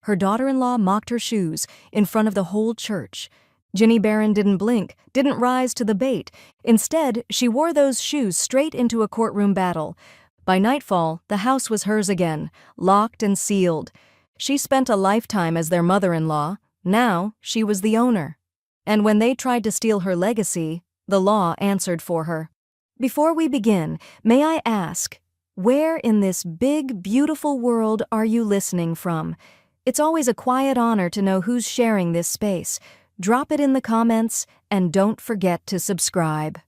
Her daughter-in-law mocked her shoes in front of the whole church. Ginny Barron didn't blink, didn't rise to the bait. Instead, she wore those shoes straight into a courtroom battle. By nightfall, the house was hers again, locked and sealed. She spent a lifetime as their mother-in-law. Now, she was the owner. And when they tried to steal her legacy, the law answered for her. Before we begin, may I ask, where in this big, beautiful world are you listening from? It's always a quiet honor to know who's sharing this space. Drop it in the comments, and don't forget to subscribe.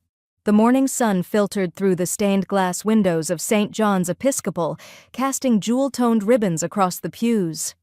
The morning sun filtered through the stained glass windows of St. John's Episcopal, casting jewel-toned ribbons across the pews.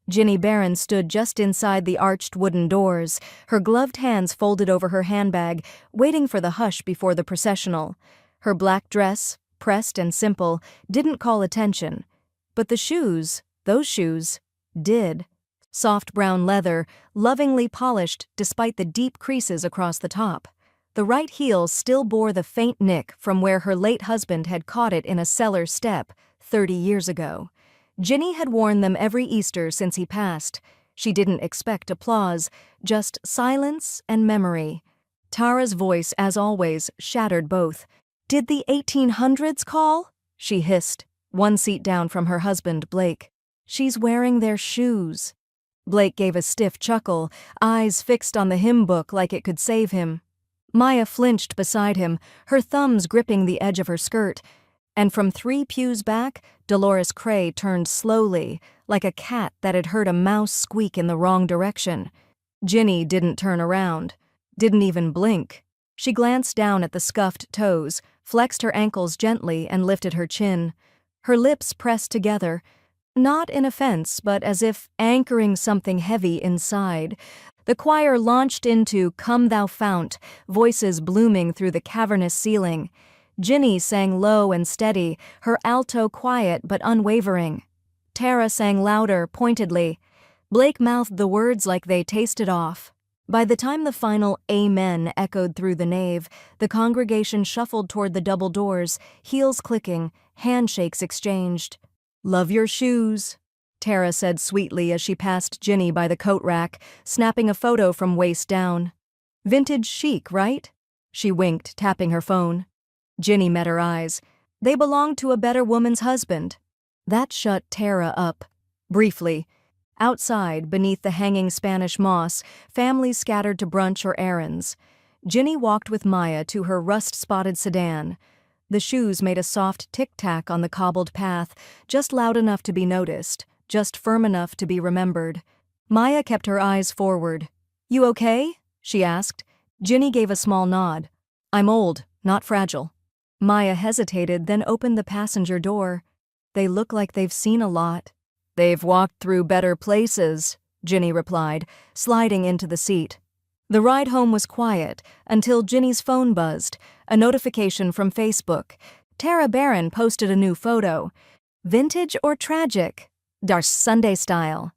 Ginny Barron stood just inside the arched wooden doors, her gloved hands folded over her handbag, waiting for the hush before the processional. Her black dress, pressed and simple, didn't call attention. But the shoes, those shoes, did. Soft brown leather, lovingly polished despite the deep creases across the top. The right heel still bore the faint nick from where her late husband had caught it in a cellar step 30 years ago. Ginny had worn them every Easter since he passed. She didn't expect applause, just silence and memory. Tara's voice, as always, shattered both. "Did the 1800s call?" she hissed, one seat down from her husband, Blake. "She's wearing their shoes." Blake gave a stiff chuckle, eyes fixed on the hymn book like it could save him. Maya flinched beside him, her thumbs gripping the edge of her skirt. And from 3 pews back, Dolores Cray turned slowly, like a cat that had heard a mouse squeak in the wrong direction. Ginny didn't turn around, didn't even blink. She glanced down at the scuffed toes, flexed her ankles gently, and lifted her chin. Her lips pressed together, not in offense, but as if anchoring something heavy inside. The choir launched into "Come Thou Fount," voices blooming through the cavernous ceiling. Ginny sang low and steady, her alto quiet but unwavering. Tara sang louder, pointedly. Blake mouthed the words like they tasted off. By the time the final "Amen" echoed through the nave, the congregation shuffled toward the double doors, heels clicking, handshakes exchanged. "Love your shoes," Tara said sweetly as she passed Ginny by the coat rack, snapping a photo from waist down. "Vintage chic, right?" She winked, tapping her phone. Ginny met her eyes. They belonged to a better woman's husband. That shut Tara up. Briefly. Outside, beneath the hanging Spanish moss, families scattered to brunch or errands. Ginny walked with Maya to her rust-spotted sedan. The shoes made a soft tic-tac on the cobbled path, just loud enough to be noticed, just firm enough to be remembered. Maya kept her eyes forward. "You okay?" she asked. Ginny gave a small nod. "I'm old, not fragile." Maya hesitated, then opened the passenger door. "They look like they've seen a lot." "They've walked through better places," Ginny replied, sliding into the seat. The ride home was quiet until Ginny's phone buzzed, a notification from Facebook. Tara Barron posted a new photo. "Vintage or tragic? Dar Sunday style."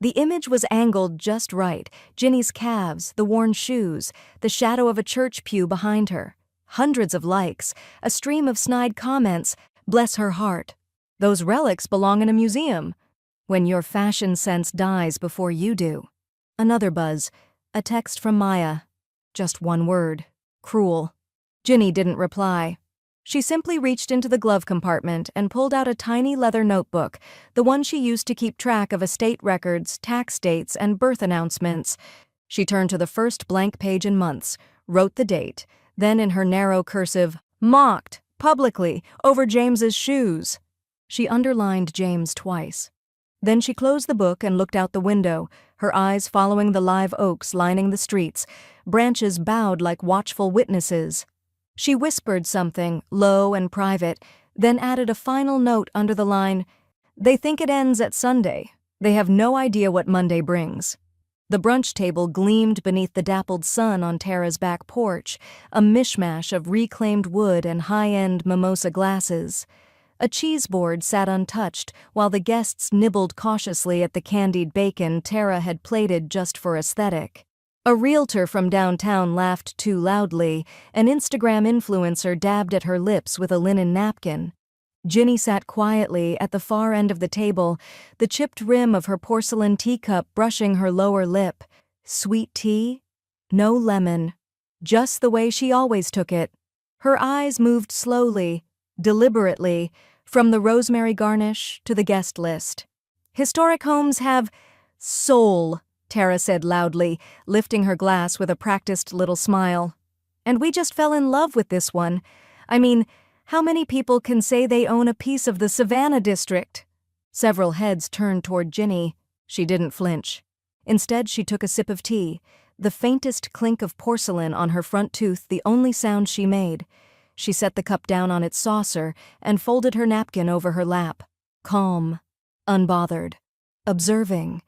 The image was angled just right, Ginny's calves, the worn shoes, the shadow of a church pew behind her. Hundreds of likes, a stream of snide comments. Bless her heart. Those relics belong in a museum. When your fashion sense dies before you do. Another buzz. A text from Maya. Just one word. Cruel. Ginny didn't reply. She simply reached into the glove compartment and pulled out a tiny leather notebook, the one she used to keep track of estate records, tax dates, and birth announcements. She turned to the first blank page in months, wrote the date, then in her narrow cursive, "Mocked, publicly, over James's shoes." She underlined James twice. Then she closed the book and looked out the window, her eyes following the live oaks lining the streets, branches bowed like watchful witnesses. She whispered something, low and private, then added a final note under the line, "They think it ends at Sunday. They have no idea what Monday brings." The brunch table gleamed beneath the dappled sun on Tara's back porch, a mishmash of reclaimed wood and high-end mimosa glasses. A cheese board sat untouched while the guests nibbled cautiously at the candied bacon Tara had plated just for aesthetic. A realtor from downtown laughed too loudly, an Instagram influencer dabbed at her lips with a linen napkin. Ginny sat quietly at the far end of the table, the chipped rim of her porcelain teacup brushing her lower lip. Sweet tea? No lemon. Just the way she always took it. Her eyes moved slowly, deliberately, from the rosemary garnish to the guest list. Historic homes have soul, Tara said loudly, lifting her glass with a practiced little smile. And we just fell in love with this one. I mean, how many people can say they own a piece of the Savannah district? Several heads turned toward Ginny. She didn't flinch. Instead, she took a sip of tea, the faintest clink of porcelain on her front tooth the only sound she made. She set the cup down on its saucer and folded her napkin over her lap. Calm, unbothered, observing.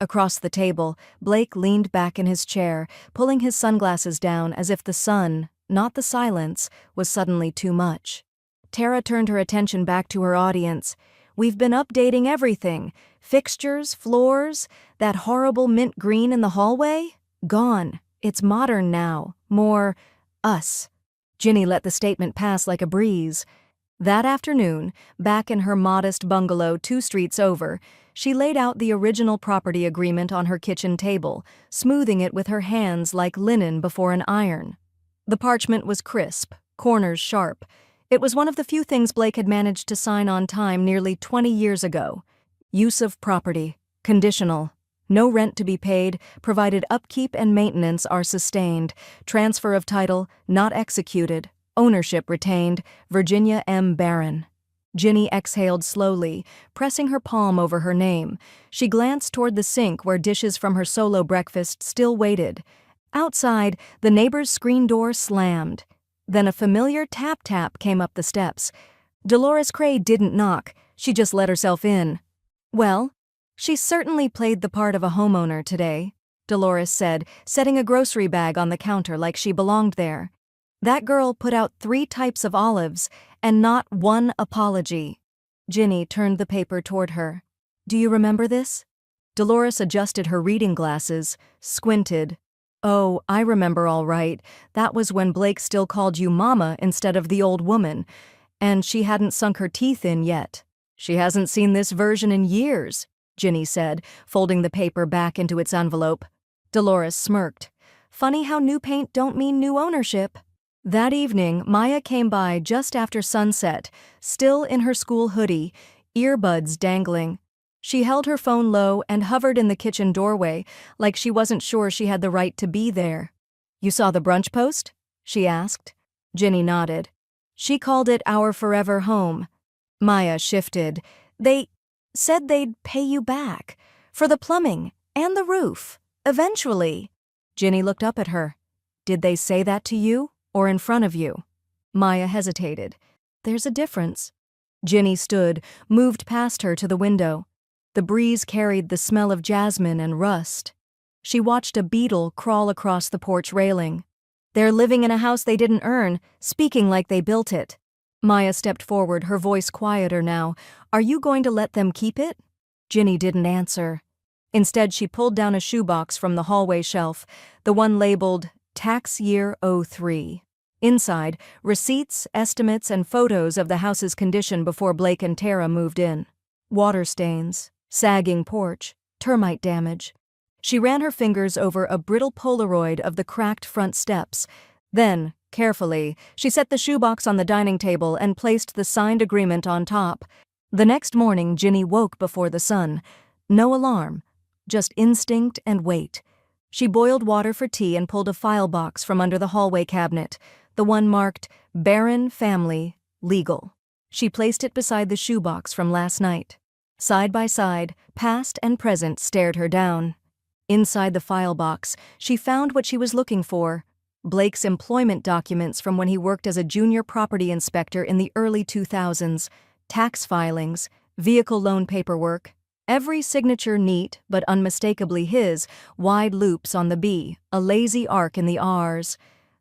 Across the table, Blake leaned back in his chair, pulling his sunglasses down as if the sun, not the silence, was suddenly too much. Tara turned her attention back to her audience. We've been updating everything. Fixtures, floors, that horrible mint green in the hallway? Gone. It's modern now. More us. Ginny let the statement pass like a breeze. That afternoon, back in her modest bungalow 2 streets over, she laid out the original property agreement on her kitchen table, smoothing it with her hands like linen before an iron. The parchment was crisp, corners sharp. It was one of the few things Blake had managed to sign on time nearly 20 years ago. Use of property, conditional. No rent to be paid, provided upkeep and maintenance are sustained. Transfer of title, not executed. Ownership retained. Virginia M. Barron. Ginny exhaled slowly, pressing her palm over her name. She glanced toward the sink where dishes from her solo breakfast still waited. Outside, the neighbor's screen door slammed. Then a familiar tap-tap came up the steps. Dolores Cray didn't knock. She just let herself in. Well, she certainly played the part of a homeowner today, Dolores said, setting a grocery bag on the counter like she belonged there. That girl put out 3 types of olives, and not one apology. Ginny turned the paper toward her. Do you remember this? Dolores adjusted her reading glasses, squinted. Oh, I remember all right. That was when Blake still called you Mama instead of the old woman, and she hadn't sunk her teeth in yet. She hasn't seen this version in years, Ginny said, folding the paper back into its envelope. Dolores smirked. Funny how new paint don't mean new ownership. That evening, Maya came by just after sunset, still in her school hoodie, earbuds dangling. She held her phone low and hovered in the kitchen doorway like she wasn't sure she had the right to be there. You saw the brunch post? She asked. Ginny nodded. She called it Our Forever Home. Maya shifted. They said they'd pay you back. For the plumbing and the roof. Eventually. Ginny looked up at her. Did they say that to you or in front of you? Maya hesitated. There's a difference. Ginny stood, moved past her to the window. The breeze carried the smell of jasmine and rust. She watched a beetle crawl across the porch railing. They're living in a house they didn't earn, speaking like they built it. Maya stepped forward, her voice quieter now. Are you going to let them keep it? Ginny didn't answer. Instead, she pulled down a shoebox from the hallway shelf, the one labeled Tax Year 03. Inside, receipts, estimates, and photos of the house's condition before Blake and Tara moved in. Water stains, sagging porch, termite damage. She ran her fingers over a brittle Polaroid of the cracked front steps. Then, carefully, she set the shoebox on the dining table and placed the signed agreement on top. The next morning, Ginny woke before the sun. No alarm, just instinct and weight. She boiled water for tea and pulled a file box from under the hallway cabinet, the one marked Barron Family, Legal. She placed it beside the shoebox from last night. Side by side, past and present stared her down. Inside the file box, she found what she was looking for: Blake's employment documents from when he worked as a junior property inspector in the early 2000s, tax filings, vehicle loan paperwork, every signature neat but unmistakably his, wide loops on the B, a lazy arc in the R's.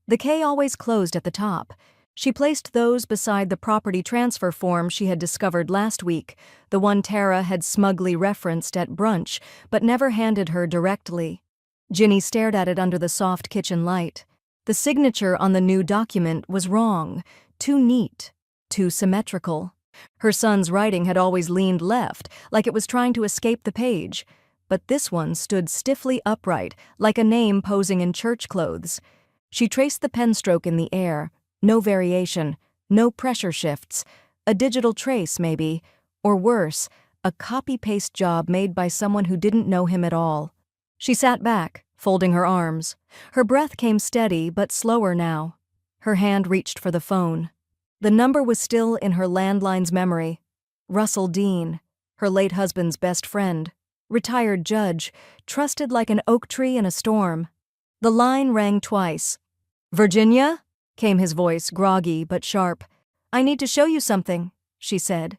The K always closed at the top. She placed those beside the property transfer form she had discovered last week, the one Tara had smugly referenced at brunch but never handed her directly. Ginny stared at it under the soft kitchen light. The signature on the new document was wrong, too neat, too symmetrical. Her son's writing had always leaned left, like it was trying to escape the page. But this one stood stiffly upright, like a name posing in church clothes. She traced the pen stroke in the air. No variation, no pressure shifts. A digital trace, maybe. Or worse, a copy-paste job made by someone who didn't know him at all. She sat back, folding her arms. Her breath came steady, but slower now. Her hand reached for the phone. The number was still in her landline's memory. Russell Dean, her late husband's best friend. Retired judge, trusted like an oak tree in a storm. The line rang twice. "Virginia?" came his voice, groggy but sharp. "I need to show you something," she said.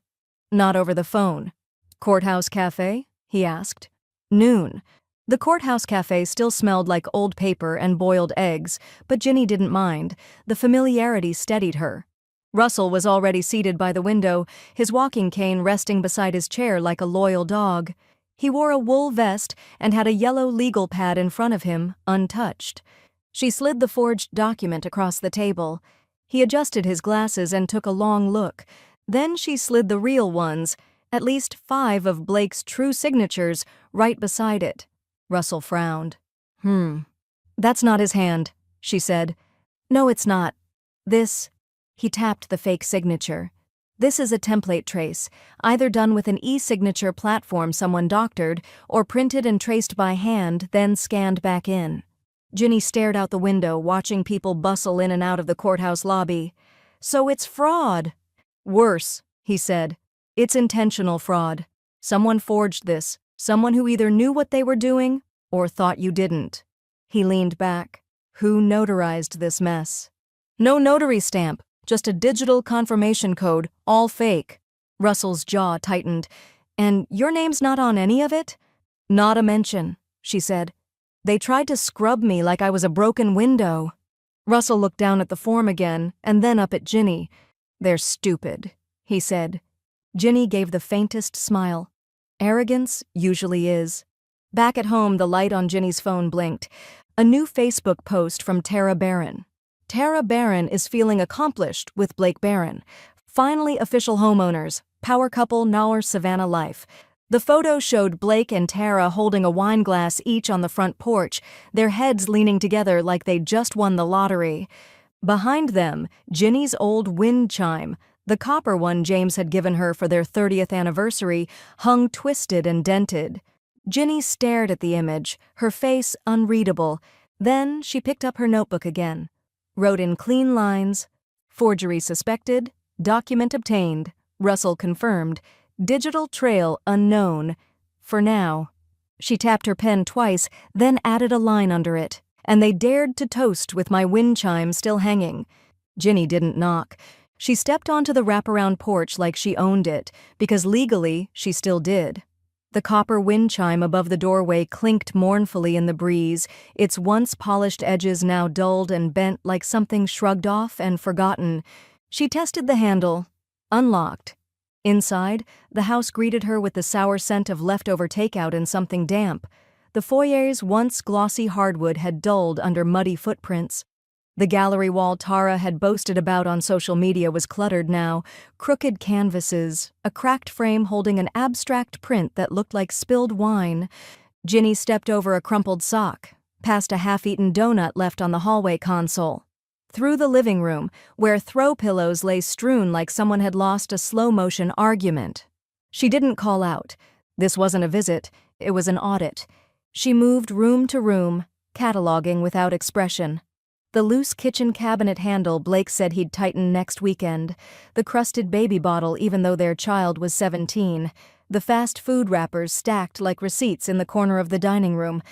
"Not over the phone." "Courthouse Cafe?" he asked. Noon. The Courthouse Cafe still smelled like old paper and boiled eggs, but Ginny didn't mind. The familiarity steadied her. Russell was already seated by the window, his walking cane resting beside his chair like a loyal dog. He wore a wool vest and had a yellow legal pad in front of him, untouched. She slid the forged document across the table. He adjusted his glasses and took a long look. Then she slid the real ones, at least 5 of Blake's true signatures, right beside it. Russell frowned. That's not his hand," she said. "No, it's not. This..." He tapped the fake signature. "This is a template trace, either done with an e-signature platform someone doctored, or printed and traced by hand, then scanned back in." Ginny stared out the window, watching people bustle in and out of the courthouse lobby. "So it's fraud." "Worse," he said. "It's intentional fraud. Someone forged this, someone who either knew what they were doing or thought you didn't." He leaned back. "Who notarized this mess?" "No notary stamp. Just a digital confirmation code, all fake." Russell's jaw tightened. "And your name's not on any of it?" "Not a mention," she said. "They tried to scrub me like I was a broken window." Russell looked down at the form again, and then up at Ginny. "They're stupid," he said. Ginny gave the faintest smile. Arrogance usually is. Back at home, the light on Ginny's phone blinked. A new Facebook post from Tara Barron. Tara Barron is feeling accomplished with Blake Barron. Finally official homeowners, power couple Nauer Savannah life. The photo showed Blake and Tara holding a wine glass each on the front porch, their heads leaning together like they'd just won the lottery. Behind them, Ginny's old wind chime, the copper one James had given her for their 30th anniversary, hung twisted and dented. Ginny stared at the image, her face unreadable. Then she picked up her notebook again. Wrote in clean lines, "Forgery suspected, document obtained, Russell confirmed, digital trail unknown, for now." She tapped her pen twice, then added a line under it. "And they dared to toast with my wind chime still hanging." Ginny didn't knock. She stepped onto the wraparound porch like she owned it, because legally she still did. The copper wind chime above the doorway clinked mournfully in the breeze, its once polished edges now dulled and bent like something shrugged off and forgotten. She tested the handle. Unlocked. Inside, the house greeted her with the sour scent of leftover takeout and something damp. The foyer's once glossy hardwood had dulled under muddy footprints. The gallery wall Tara had boasted about on social media was cluttered now, crooked canvases, a cracked frame holding an abstract print that looked like spilled wine. Ginny stepped over a crumpled sock, past a half-eaten donut left on the hallway console. Through the living room, where throw pillows lay strewn like someone had lost a slow-motion argument. She didn't call out. This wasn't a visit, it was an audit. She moved room to room, cataloging without expression. The loose kitchen cabinet handle Blake said he'd tighten next weekend, the crusted baby bottle even though their child was 17, the fast food wrappers stacked like receipts in the corner of the dining room.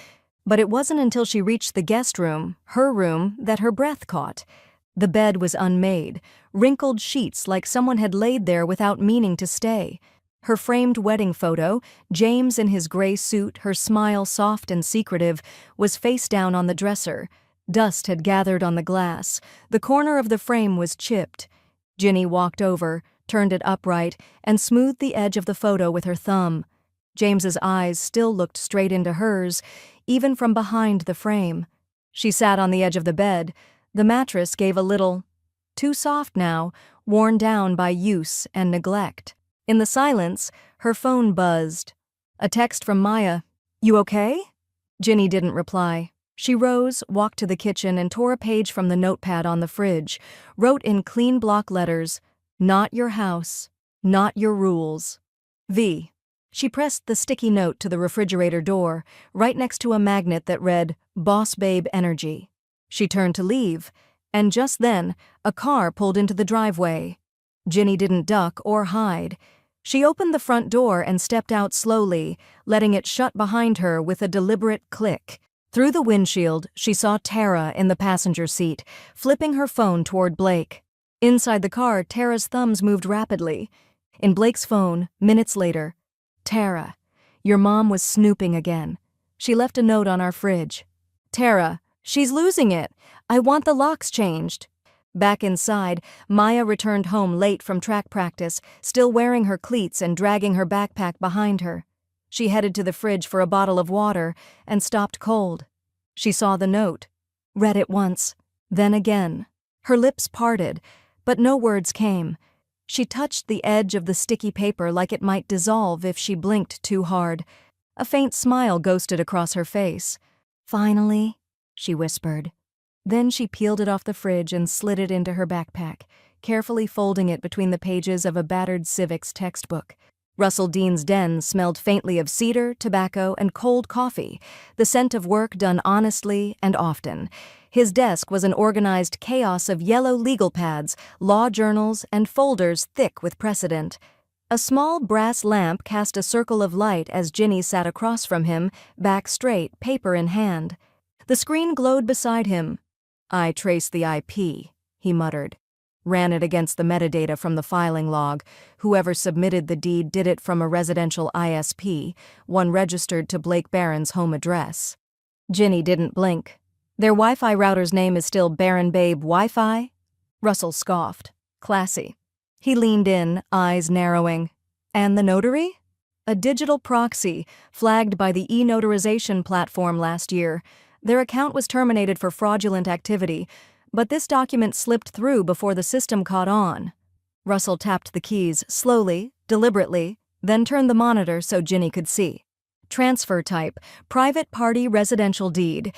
But it wasn't until she reached the guest room, her room, that her breath caught. The bed was unmade, wrinkled sheets like someone had laid there without meaning to stay. Her framed wedding photo, James in his gray suit, her smile soft and secretive, was face down on the dresser. Dust had gathered on the glass. The corner of the frame was chipped. Ginny walked over, turned it upright, and smoothed the edge of the photo with her thumb. James's eyes still looked straight into hers, even from behind the frame. She sat on the edge of the bed. The mattress gave a little too soft now, worn down by use and neglect. In the silence, her phone buzzed. A text from Maya. "You okay?" Ginny didn't reply. She rose, walked to the kitchen, and tore a page from the notepad on the fridge, wrote in clean block letters, "Not your house, not your rules. V." She pressed the sticky note to the refrigerator door, right next to a magnet that read, "Boss Babe Energy." She turned to leave, and just then, a car pulled into the driveway. Ginny didn't duck or hide. She opened the front door and stepped out slowly, letting it shut behind her with a deliberate click. Through the windshield, she saw Tara in the passenger seat, flipping her phone toward Blake. Inside the car, Tara's thumbs moved rapidly. In Blake's phone, minutes later, "Tara, your mom was snooping again. She left a note on our fridge. Tara, she's losing it. I want the locks changed." Back inside, Maya returned home late from track practice, still wearing her cleats and dragging her backpack behind her. She headed to the fridge for a bottle of water and stopped cold. She saw the note, read it once, then again. Her lips parted, but no words came. She touched the edge of the sticky paper like it might dissolve if she blinked too hard. A faint smile ghosted across her face. "Finally," she whispered. Then she peeled it off the fridge and slid it into her backpack, carefully folding it between the pages of a battered civics textbook. Russell Dean's den smelled faintly of cedar, tobacco, and cold coffee, the scent of work done honestly and often. His desk was an organized chaos of yellow legal pads, law journals, and folders thick with precedent. A small brass lamp cast a circle of light as Ginny sat across from him, back straight, paper in hand. The screen glowed beside him. "I traced the IP," he muttered. "Ran it against the metadata from the filing log. Whoever submitted the deed did it from a residential ISP, one registered to Blake Barron's home address." Ginny didn't blink. "Their Wi-Fi router's name is still Baron Babe Wi-Fi?" Russell scoffed. "Classy." He leaned in, eyes narrowing. "And the notary?" "A digital proxy, flagged by the e-notarization platform last year. Their account was terminated for fraudulent activity, but this document slipped through before the system caught on." Russell tapped the keys, slowly, deliberately, then turned the monitor so Ginny could see. Transfer type, private party residential deed.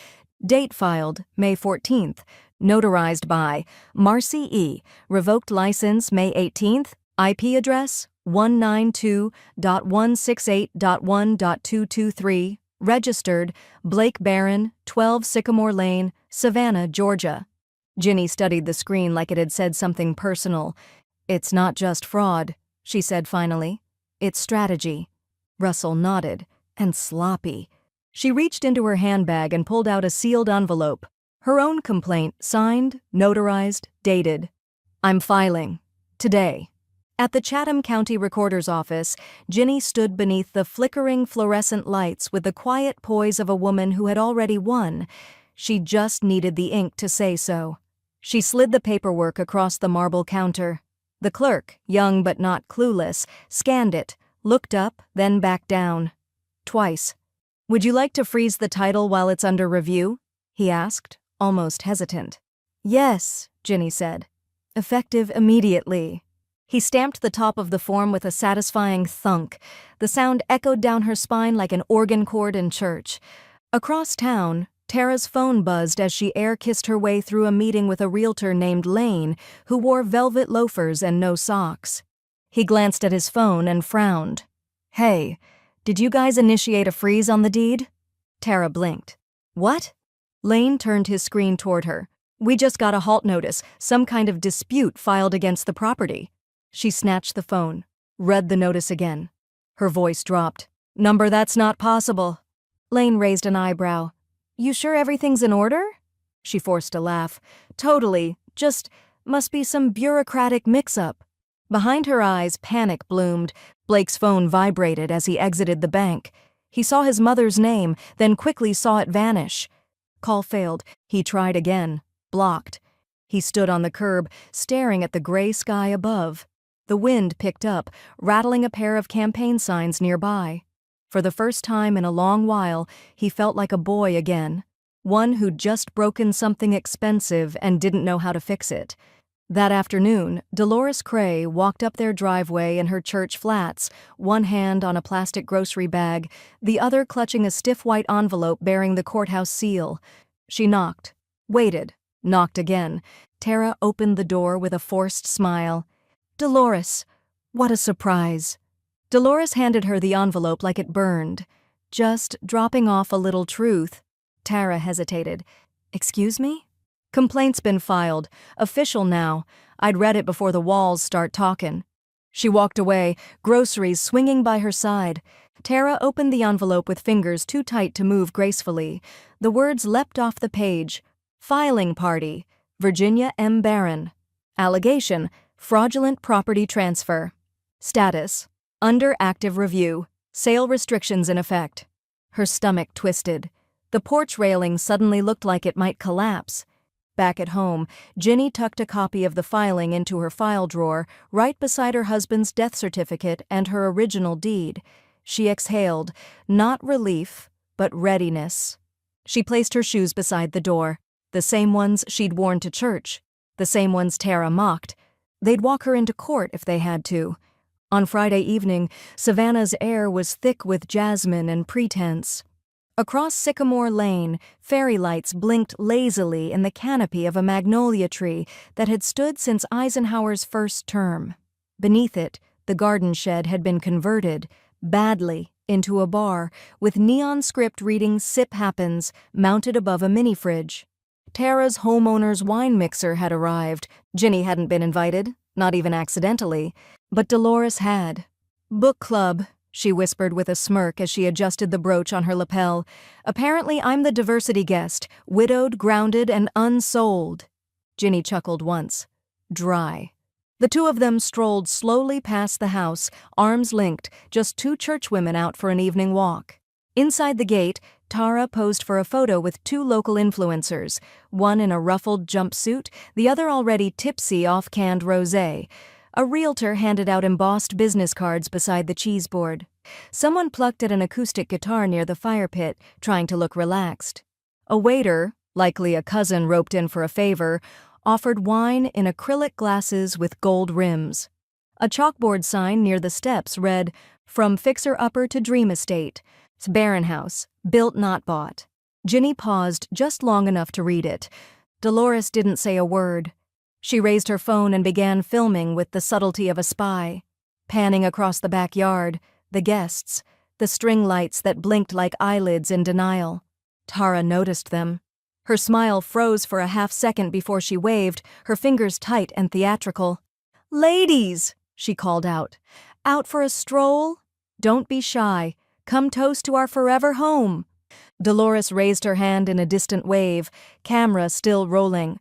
Date filed, May 14th. Notarized by Marcy E. Revoked license, May 18th. IP address, 192.168.1.223. Registered, Blake Barron, 12 Sycamore Lane, Savannah, Georgia. Ginny studied the screen like it had said something personal. "It's not just fraud," she said finally. "It's strategy." Russell nodded. "And sloppy." She reached into her handbag and pulled out a sealed envelope. Her own complaint, signed, notarized, dated. "I'm filing. Today." At the Chatham County Recorder's office, Ginny stood beneath the flickering fluorescent lights with the quiet poise of a woman who had already won. She just needed the ink to say so. She slid the paperwork across the marble counter. The clerk, young but not clueless, scanned it, looked up, then back down. Twice. "Would you like to freeze the title while it's under review?" he asked, almost hesitant. "Yes," Ginny said. "Effective immediately." He stamped the top of the form with a satisfying thunk. The sound echoed down her spine like an organ chord in church. Across town, Tara's phone buzzed as she air-kissed her way through a meeting with a realtor named Lane, who wore velvet loafers and no socks. He glanced at his phone and frowned. "Hey, did you guys initiate a freeze on the deed?" Tara blinked. "What?" Lane turned his screen toward her. "We just got a halt notice, some kind of dispute filed against the property." She snatched the phone, read the notice again. Her voice dropped. "Number, that's not possible." Lane raised an eyebrow. "You sure everything's in order?" She forced a laugh. "Totally. Just must be some bureaucratic mix-up." Behind her eyes, panic bloomed. Blake's phone vibrated as he exited the bank. He saw his mother's name, then quickly saw it vanish. Call failed. He tried again. Blocked. He stood on the curb, staring at the gray sky above. The wind picked up, rattling a pair of campaign signs nearby. For the first time in a long while, he felt like a boy again, one who'd just broken something expensive and didn't know how to fix it. That afternoon, Dolores Cray walked up their driveway in her church flats, one hand on a plastic grocery bag, the other clutching a stiff white envelope bearing the courthouse seal. She knocked, waited, knocked again. Tara opened the door with a forced smile. "Dolores, what a surprise." Dolores handed her the envelope like it burned. "Just dropping off a little truth." Tara hesitated. "Excuse me?" "Complaint's been filed. Official now. I'd read it before the walls start talkin'." She walked away, groceries swinging by her side. Tara opened the envelope with fingers too tight to move gracefully. The words leapt off the page. "Filing party. Virginia M. Barron. Allegation. Fraudulent property transfer. Status. Under active review. Sale restrictions in effect." Her stomach twisted. The porch railing suddenly looked like it might collapse. Back at home, Ginny tucked a copy of the filing into her file drawer, right beside her husband's death certificate and her original deed. She exhaled, not relief, but readiness. She placed her shoes beside the door, the same ones she'd worn to church, the same ones Tara mocked. They'd walk her into court if they had to. On Friday evening, Savannah's air was thick with jasmine and pretense. Across Sycamore Lane, fairy lights blinked lazily in the canopy of a magnolia tree that had stood since Eisenhower's first term. Beneath it, the garden shed had been converted, badly, into a bar, with neon script reading "Sip Happens" mounted above a mini-fridge. Tara's homeowner's wine mixer had arrived. Ginny hadn't been invited, not even accidentally, but Dolores had. "Book club," she whispered with a smirk as she adjusted the brooch on her lapel. "Apparently I'm the diversity guest, widowed, grounded, and unsold." Ginny chuckled once. Dry. The two of them strolled slowly past the house, arms linked, just two churchwomen out for an evening walk. Inside the gate, Tara posed for a photo with two local influencers, one in a ruffled jumpsuit, the other already tipsy off canned rosé. A realtor handed out embossed business cards beside the cheese board. Someone plucked at an acoustic guitar near the fire pit, trying to look relaxed. A waiter, likely a cousin roped in for a favor, offered wine in acrylic glasses with gold rims. A chalkboard sign near the steps read, "From fixer-upper to dream estate. Barron House, built not bought." Ginny paused just long enough to read it. Dolores didn't say a word. She raised her phone and began filming with the subtlety of a spy. Panning across the backyard, the guests, the string lights that blinked like eyelids in denial. Tara noticed them. Her smile froze for a half-second before she waved, her fingers tight and theatrical. "Ladies," she called out. "Out for a stroll? Don't be shy. Come toast to our forever home." Dolores raised her hand in a distant wave, camera still rolling.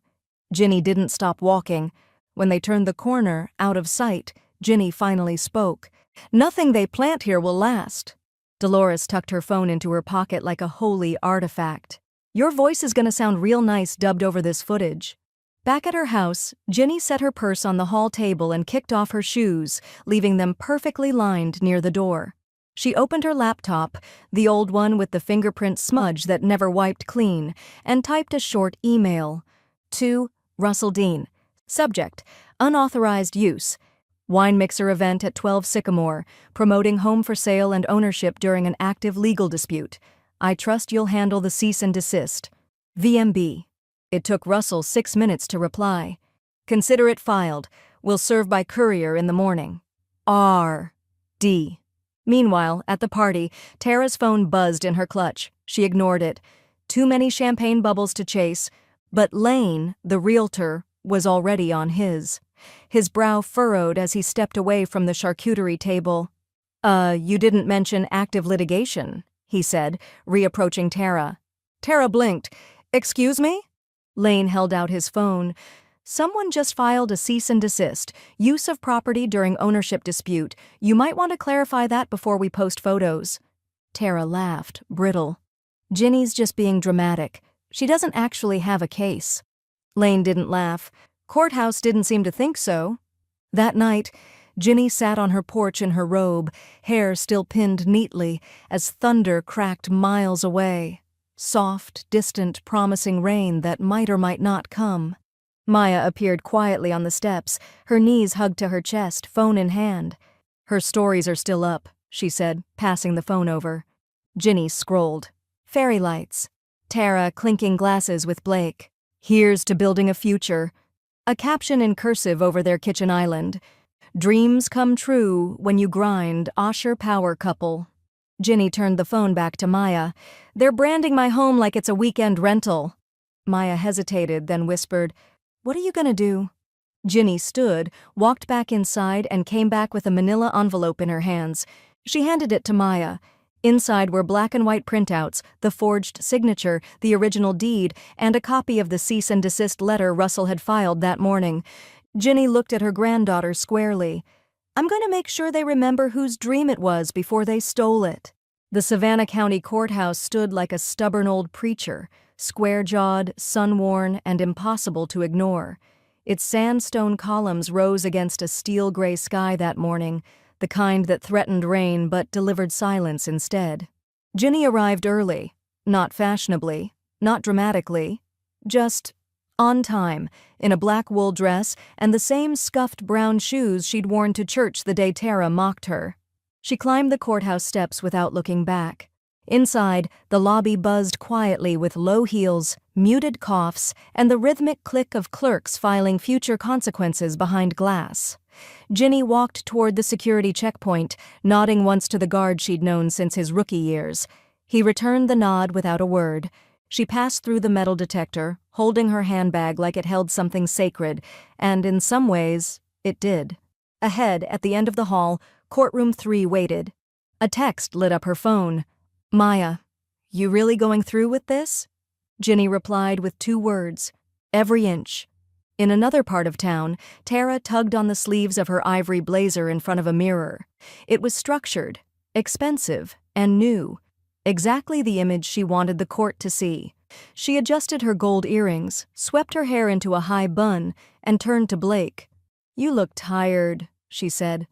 Ginny didn't stop walking. When they turned the corner, out of sight, Ginny finally spoke. "Nothing they plant here will last." Dolores tucked her phone into her pocket like a holy artifact. "Your voice is gonna sound real nice dubbed over this footage." Back at her house, Ginny set her purse on the hall table and kicked off her shoes, leaving them perfectly lined near the door. She opened her laptop, the old one with the fingerprint smudge that never wiped clean, and typed a short email. To Russell Dean. Subject: Unauthorized use. Wine mixer event at 12 Sycamore, promoting home for sale and ownership during an active legal dispute. I trust you'll handle the cease and desist. VMB. It took Russell 6 minutes to reply. Consider it filed. Will serve by courier in the morning. R.D. Meanwhile, at the party, Tara's phone buzzed in her clutch. She ignored it. Too many champagne bubbles to chase. But Lane, the realtor, was already on his. His brow furrowed as he stepped away from the charcuterie table. You didn't mention active litigation," he said, reapproaching Tara. Tara blinked. "Excuse me?" Lane held out his phone. "Someone just filed a cease and desist. Use of property during ownership dispute. You might want to clarify that before we post photos." Tara laughed, brittle. "Ginny's just being dramatic. She doesn't actually have a case." Lane didn't laugh. "Courthouse didn't seem to think so." That night, Ginny sat on her porch in her robe, hair still pinned neatly, as thunder cracked miles away. Soft, distant, promising rain that might or might not come. Maya appeared quietly on the steps, her knees hugged to her chest, phone in hand. "Her stories are still up," she said, passing the phone over. Ginny scrolled. Fairy lights. Tara clinking glasses with Blake. "Here's to building a future." A caption in cursive over their kitchen island. "Dreams come true when you grind, Osher power couple." Ginny turned the phone back to Maya. "They're branding my home like it's a weekend rental." Maya hesitated, then whispered, "What are you gonna do?" Ginny stood, walked back inside, and came back with a manila envelope in her hands. She handed it to Maya. Inside were black and white printouts, the forged signature, the original deed, and a copy of the cease and desist letter Russell had filed that morning. Ginny looked at her granddaughter squarely. "I'm going to make sure they remember whose dream it was before they stole it." The Savannah County Courthouse stood like a stubborn old preacher, square-jawed, sun-worn, and impossible to ignore. Its sandstone columns rose against a steel-gray sky that morning, the kind that threatened rain but delivered silence instead. Ginny arrived early, not fashionably, not dramatically, just on time, in a black wool dress and the same scuffed brown shoes she'd worn to church the day Tara mocked her. She climbed the courthouse steps without looking back. Inside, the lobby buzzed quietly with low heels, muted coughs, and the rhythmic click of clerks filing future consequences behind glass. Ginny walked toward the security checkpoint, nodding once to the guard she'd known since his rookie years. He returned the nod without a word. She passed through the metal detector, holding her handbag like it held something sacred, and in some ways, it did. Ahead, at the end of the hall, courtroom 3 waited. A text lit up her phone. "Maya, you really going through with this?" Ginny replied with 2 words, "Every inch." In another part of town, Tara tugged on the sleeves of her ivory blazer in front of a mirror. It was structured, expensive, and new. Exactly the image she wanted the court to see. She adjusted her gold earrings, swept her hair into a high bun, and turned to Blake. "You look tired," she said.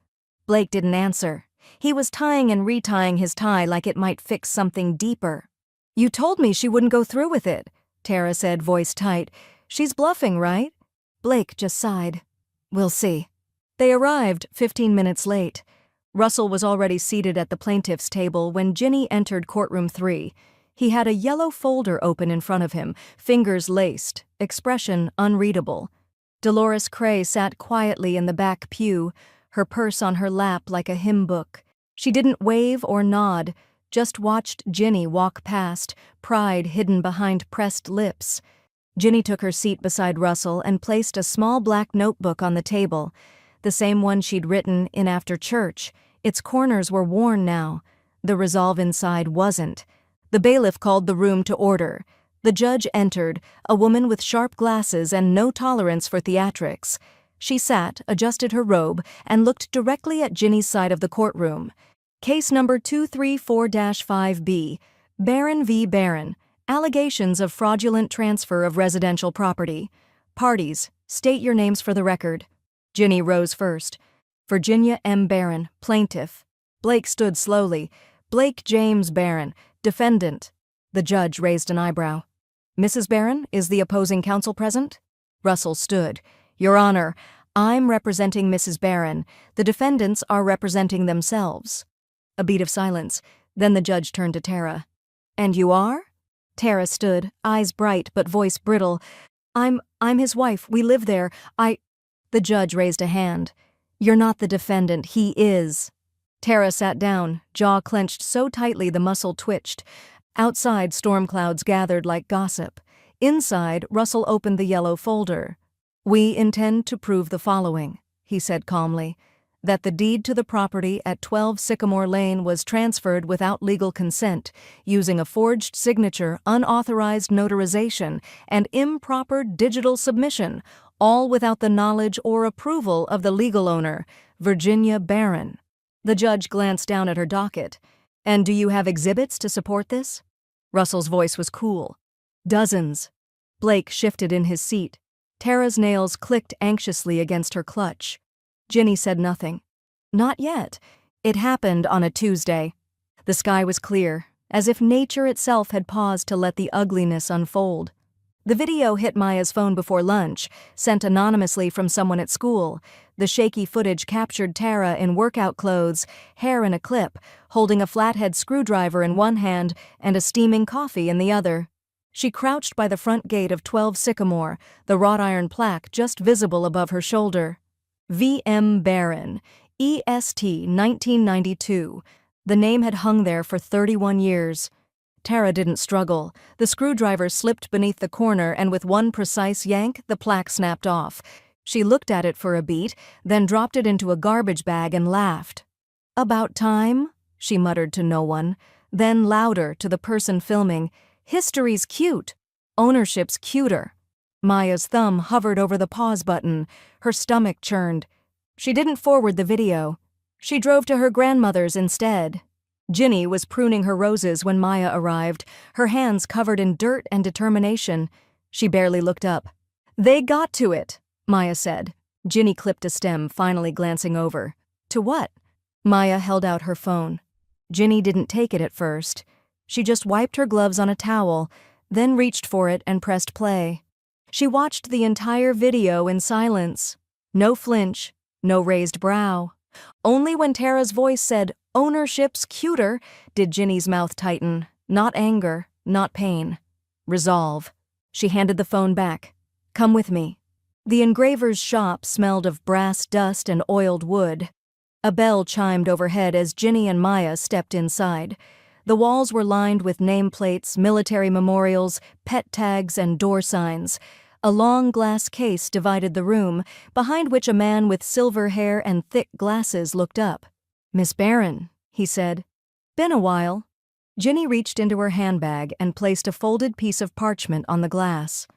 Blake didn't answer. He was tying and retying his tie like it might fix something deeper. "You told me she wouldn't go through with it," Tara said, voice tight. "She's bluffing, right?" Blake just sighed. "We'll see." They arrived 15 minutes late. Russell was already seated at the plaintiff's table when Ginny entered courtroom 3. He had a yellow folder open in front of him, fingers laced, expression unreadable. Dolores Cray sat quietly in the back pew, her purse on her lap like a hymn book. She didn't wave or nod, just watched Ginny walk past, pride hidden behind pressed lips. Ginny took her seat beside Russell and placed a small black notebook on the table, the same one she'd written in after church. Its corners were worn now. The resolve inside wasn't. The bailiff called the room to order. The judge entered, a woman with sharp glasses and no tolerance for theatrics. She sat, adjusted her robe, and looked directly at Ginny's side of the courtroom. Case number 234-5B, Barron v. Barron. Allegations of fraudulent transfer of residential property. Parties, state your names for the record. Ginny rose first. Virginia M. Barron, plaintiff. Blake stood slowly. Blake James Barron, defendant. The judge raised an eyebrow. "Mrs. Barron, is the opposing counsel present?" Russell stood. "Your Honor, I'm representing Mrs. Barron. The defendants are representing themselves." A beat of silence. Then the judge turned to Tara. "And you are?" Tara stood, eyes bright but voice brittle. I'm his wife. We live there. The judge raised a hand. "You're not the defendant. He is." Tara sat down, jaw clenched so tightly the muscle twitched. Outside, storm clouds gathered like gossip. Inside, Russell opened the yellow folder. "We intend to prove the following," he said calmly. "That the deed to the property at 12 Sycamore Lane was transferred without legal consent, using a forged signature, unauthorized notarization, and improper digital submission, all without the knowledge or approval of the legal owner, Virginia Barron." The judge glanced down at her docket. "And do you have exhibits to support this?" Russell's voice was cool. "Dozens." Blake shifted in his seat. Tara's nails clicked anxiously against her clutch. Ginny said nothing. "Not yet." It happened on a Tuesday. The sky was clear, as if nature itself had paused to let the ugliness unfold. The video hit Maya's phone before lunch, sent anonymously from someone at school. The shaky footage captured Tara in workout clothes, hair in a clip, holding a flathead screwdriver in one hand and a steaming coffee in the other. She crouched by the front gate of 12 Sycamore, the wrought iron plaque just visible above her shoulder. V.M. Barron, EST 1992. The name had hung there for 31 years. Tara didn't struggle. The screwdriver slipped beneath the corner, and with one precise yank, the plaque snapped off. She looked at it for a beat, then dropped it into a garbage bag and laughed. "About time?" she muttered to no one. Then louder to the person filming, "History's cute. Ownership's cuter." Maya's thumb hovered over the pause button. Her stomach churned. She didn't forward the video. She drove to her grandmother's instead. Ginny was pruning her roses when Maya arrived, her hands covered in dirt and determination. She barely looked up. "They got to it," Maya said. Ginny clipped a stem, finally glancing over. "To what?" Maya held out her phone. Ginny didn't take it at first. She just wiped her gloves on a towel, then reached for it and pressed play. She watched the entire video in silence. No flinch, no raised brow. Only when Tara's voice said, "Ownership's cuter," did Ginny's mouth tighten. Not anger, not pain. Resolve. She handed the phone back. "Come with me." The engraver's shop smelled of brass dust and oiled wood. A bell chimed overhead as Ginny and Maya stepped inside. The walls were lined with nameplates, military memorials, pet tags, and door signs. A long glass case divided the room, behind which a man with silver hair and thick glasses looked up. "Miss Barron," he said. "Been a while." Ginny reached into her handbag and placed a folded piece of parchment on the glass.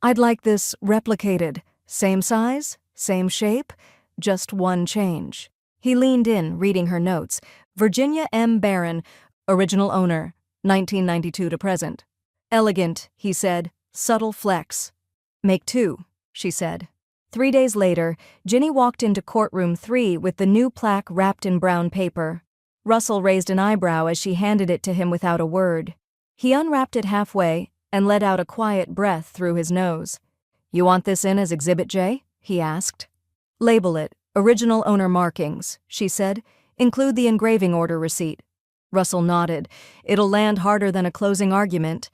"I'd like this replicated. Same size, same shape, just one change." He leaned in, reading her notes. "Virginia M. Barron, original owner, 1992 to present." "Elegant," he said. "Subtle flex." "Make two," she said. 3 days later, Ginny walked into courtroom 3 with the new plaque wrapped in brown paper. Russell raised an eyebrow as she handed it to him without a word. He unwrapped it halfway and let out a quiet breath through his nose. "You want this in as Exhibit J?" he asked. "Label it, original owner markings," she said. "Include the engraving order receipt." Russell nodded. "It'll land harder than a closing argument."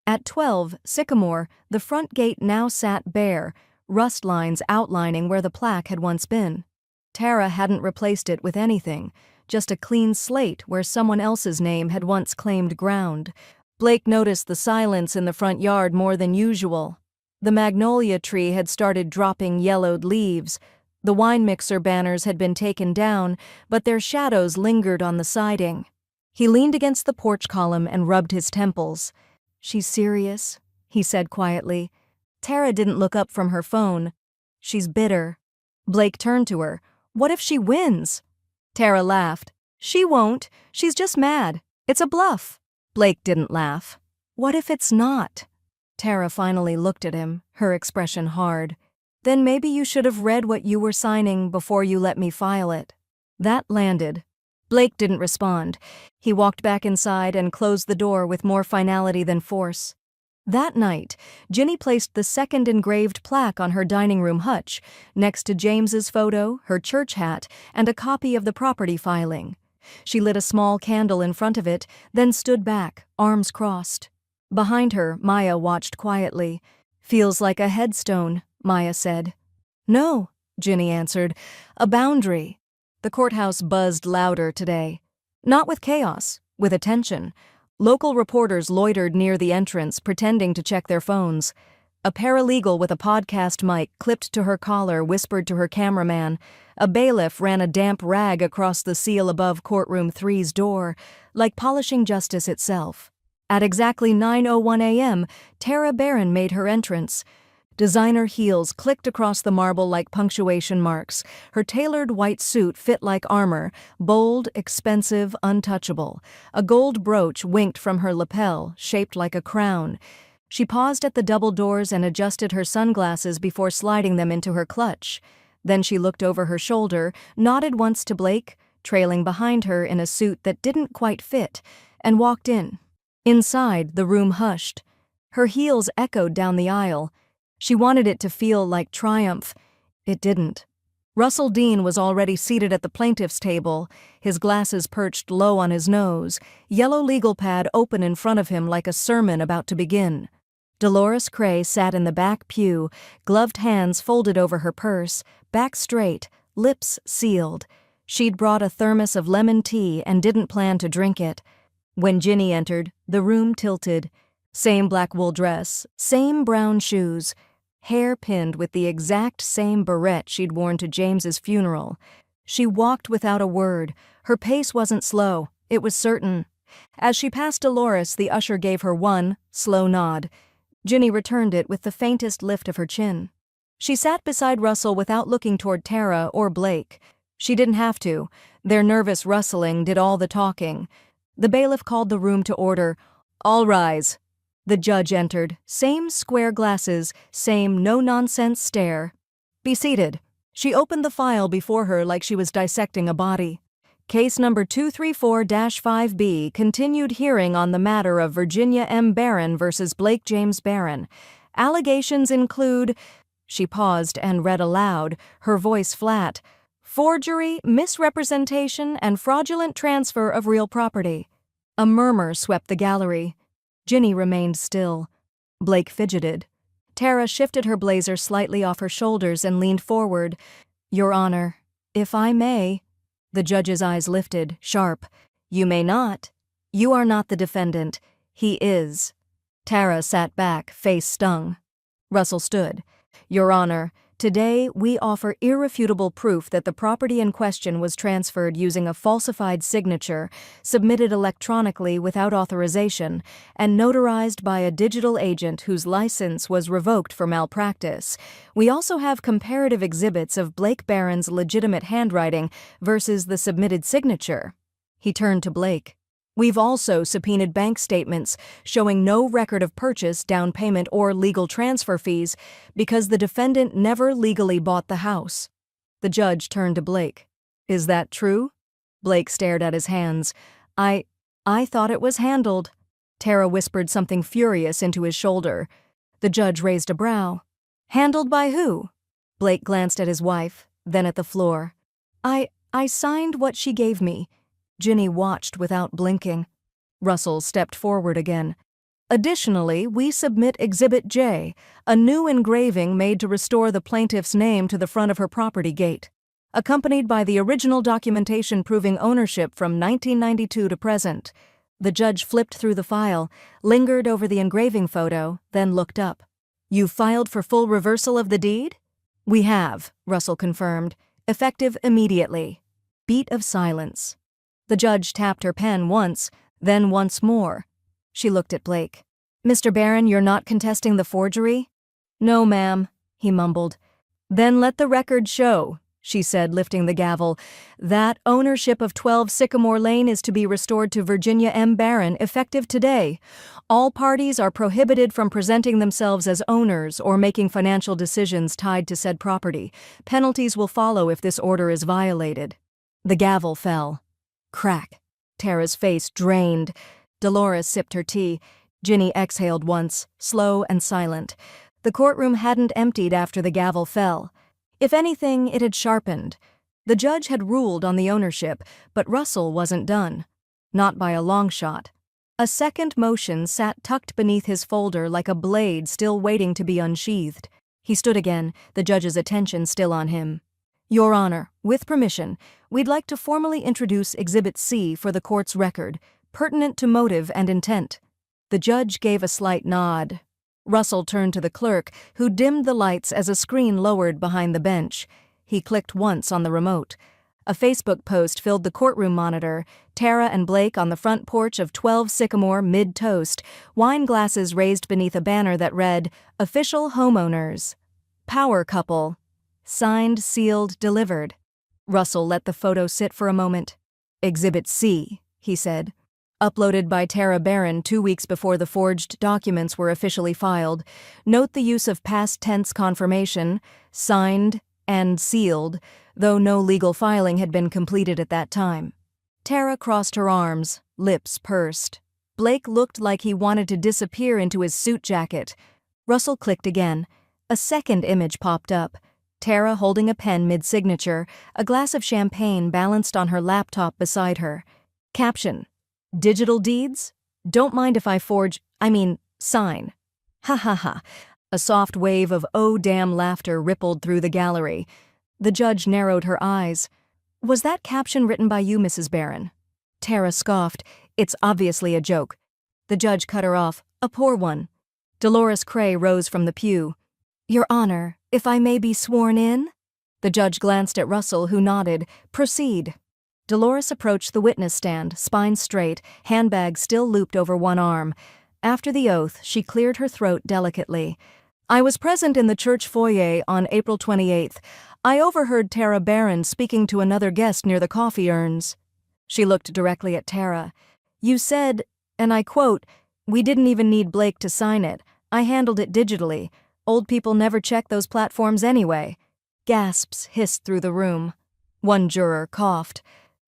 At 12 Sycamore, the front gate now sat bare, rust lines outlining where the plaque had once been. Tara hadn't replaced it with anything, just a clean slate where someone else's name had once claimed ground. Blake noticed the silence in the front yard more than usual. The magnolia tree had started dropping yellowed leaves. The wine mixer banners had been taken down, but their shadows lingered on the siding. He leaned against the porch column and rubbed his temples. "She's serious," he said quietly. Tara didn't look up from her phone. "She's bitter." Blake turned to her. "What if she wins?" Tara laughed. "She won't. She's just mad. It's a bluff." Blake didn't laugh. "What if it's not?" Tara finally looked at him, her expression hard. "Then maybe you should have read what you were signing before you let me file it." That landed. Blake didn't respond. He walked back inside and closed the door with more finality than force. That night, Ginny placed the second engraved plaque on her dining room hutch, next to James's photo, her church hat, and a copy of the property filing. She lit a small candle in front of it, then stood back, arms crossed. Behind her, Maya watched quietly. "Feels like a headstone," Maya said. "No," Ginny answered. "A boundary." The courthouse buzzed louder today. Not with chaos, with attention. Local reporters loitered near the entrance, pretending to check their phones. A paralegal with a podcast mic clipped to her collar whispered to her cameraman. A bailiff ran a damp rag across the seal above courtroom 3's door, like polishing justice itself. At exactly 9:01 a.m., Tara Barron made her entrance. Designer heels clicked across the marble like punctuation marks. Her tailored white suit fit like armor, bold, expensive, untouchable. A gold brooch winked from her lapel, shaped like a crown. She paused at the double doors and adjusted her sunglasses before sliding them into her clutch. Then she looked over her shoulder, nodded once to Blake, trailing behind her in a suit that didn't quite fit, and walked in. Inside, the room hushed. Her heels echoed down the aisle. She wanted it to feel like triumph. It didn't. Russell Dean was already seated at the plaintiff's table, his glasses perched low on his nose, yellow legal pad open in front of him like a sermon about to begin. Dolores Cray sat in the back pew, gloved hands folded over her purse, back straight, lips sealed. She'd brought a thermos of lemon tea and didn't plan to drink it. When Ginny entered, the room tilted. Same black wool dress, same brown shoes, hair pinned with the exact same barrette she'd worn to James's funeral. She walked without a word. Her pace wasn't slow, it was certain. As she passed Dolores, the usher gave her one slow nod. Ginny returned it with the faintest lift of her chin. She sat beside Russell without looking toward Tara or Blake. She didn't have to. Their nervous rustling did all the talking. The bailiff called the room to order. "All rise." The judge entered, same square glasses, same no-nonsense stare. "Be seated." She opened the file before her like she was dissecting a body. Case number 234-5B, continued hearing on the matter of Virginia M. Barron versus Blake James Barron. Allegations include... She paused and read aloud, her voice flat. "Forgery, misrepresentation, and fraudulent transfer of real property." A murmur swept the gallery. Ginny remained still. Blake fidgeted. Tara shifted her blazer slightly off her shoulders and leaned forward. "Your Honor, if I may..." The judge's eyes lifted, sharp. "You may not. You are not the defendant. He is." Tara sat back, face stung. Russell stood. "Your Honor, today we offer irrefutable proof that the property in question was transferred using a falsified signature, submitted electronically without authorization, and notarized by a digital agent whose license was revoked for malpractice. We also have comparative exhibits of Blake Barron's legitimate handwriting versus the submitted signature." He turned to Blake. "We've also subpoenaed bank statements showing no record of purchase, down payment, or legal transfer fees because the defendant never legally bought the house." The judge turned to Blake. "Is that true?" Blake stared at his hands. I thought it was handled." Tara whispered something furious into his shoulder. The judge raised a brow. "Handled by who?" Blake glanced at his wife, then at the floor. I signed what she gave me." Ginny watched without blinking. Russell stepped forward again. "Additionally, we submit Exhibit J, a new engraving made to restore the plaintiff's name to the front of her property gate, accompanied by the original documentation proving ownership from 1992 to present." The judge flipped through the file, lingered over the engraving photo, then looked up. "You've filed for full reversal of the deed?" "We have," Russell confirmed. "Effective immediately." Beat of silence. The judge tapped her pen once, then once more. She looked at Blake. "Mr. Barron, you're not contesting the forgery?" "No, ma'am," he mumbled. "Then let the record show," she said, lifting the gavel, "that ownership of 12 Sycamore Lane is to be restored to Virginia M. Barron, effective today. All parties are prohibited from presenting themselves as owners or making financial decisions tied to said property. Penalties will follow if this order is violated." The gavel fell. Crack. Tara's face drained. Dolores sipped her tea. Ginny exhaled once, slow and silent. The courtroom hadn't emptied after the gavel fell. If anything, it had sharpened. The judge had ruled on the ownership, but Russell wasn't done. Not by a long shot. A second motion sat tucked beneath his folder like a blade still waiting to be unsheathed. He stood again, the judge's attention still on him. "Your Honor, with permission, we'd like to formally introduce Exhibit C for the court's record, pertinent to motive and intent." The judge gave a slight nod. Russell turned to the clerk, who dimmed the lights as a screen lowered behind the bench. He clicked once on the remote. A Facebook post filled the courtroom monitor, Tara and Blake on the front porch of 12 Sycamore mid-toast, wine glasses raised beneath a banner that read, "Official Homeowners. Power Couple. Signed, sealed, delivered." Russell let the photo sit for a moment. "Exhibit C," he said. "Uploaded by Tara Barron 2 weeks before the forged documents were officially filed. Note the use of past tense confirmation, signed and sealed, though no legal filing had been completed at that time." Tara crossed her arms, lips pursed. Blake looked like he wanted to disappear into his suit jacket. Russell clicked again. A second image popped up. Tara holding a pen mid-signature, a glass of champagne balanced on her laptop beside her. Caption: Digital deeds? Don't mind if I sign. Ha ha ha. A soft wave of oh damn laughter rippled through the gallery. The judge narrowed her eyes. Was that caption written by you, Mrs. Barron? Tara scoffed. It's obviously a joke. The judge cut her off. A poor one. Dolores Cray rose from the pew. Your Honor, if I may be sworn in? The judge glanced at Russell, who nodded. Proceed. Dolores approached the witness stand, spine straight, handbag still looped over one arm. After the oath, she cleared her throat delicately. I was present in the church foyer on April 28th. I overheard Tara Barron speaking to another guest near the coffee urns. She looked directly at Tara. You said, and I quote, we didn't even need Blake to sign it. I handled it digitally. Old people never check those platforms anyway. Gasps hissed through the room. One juror coughed.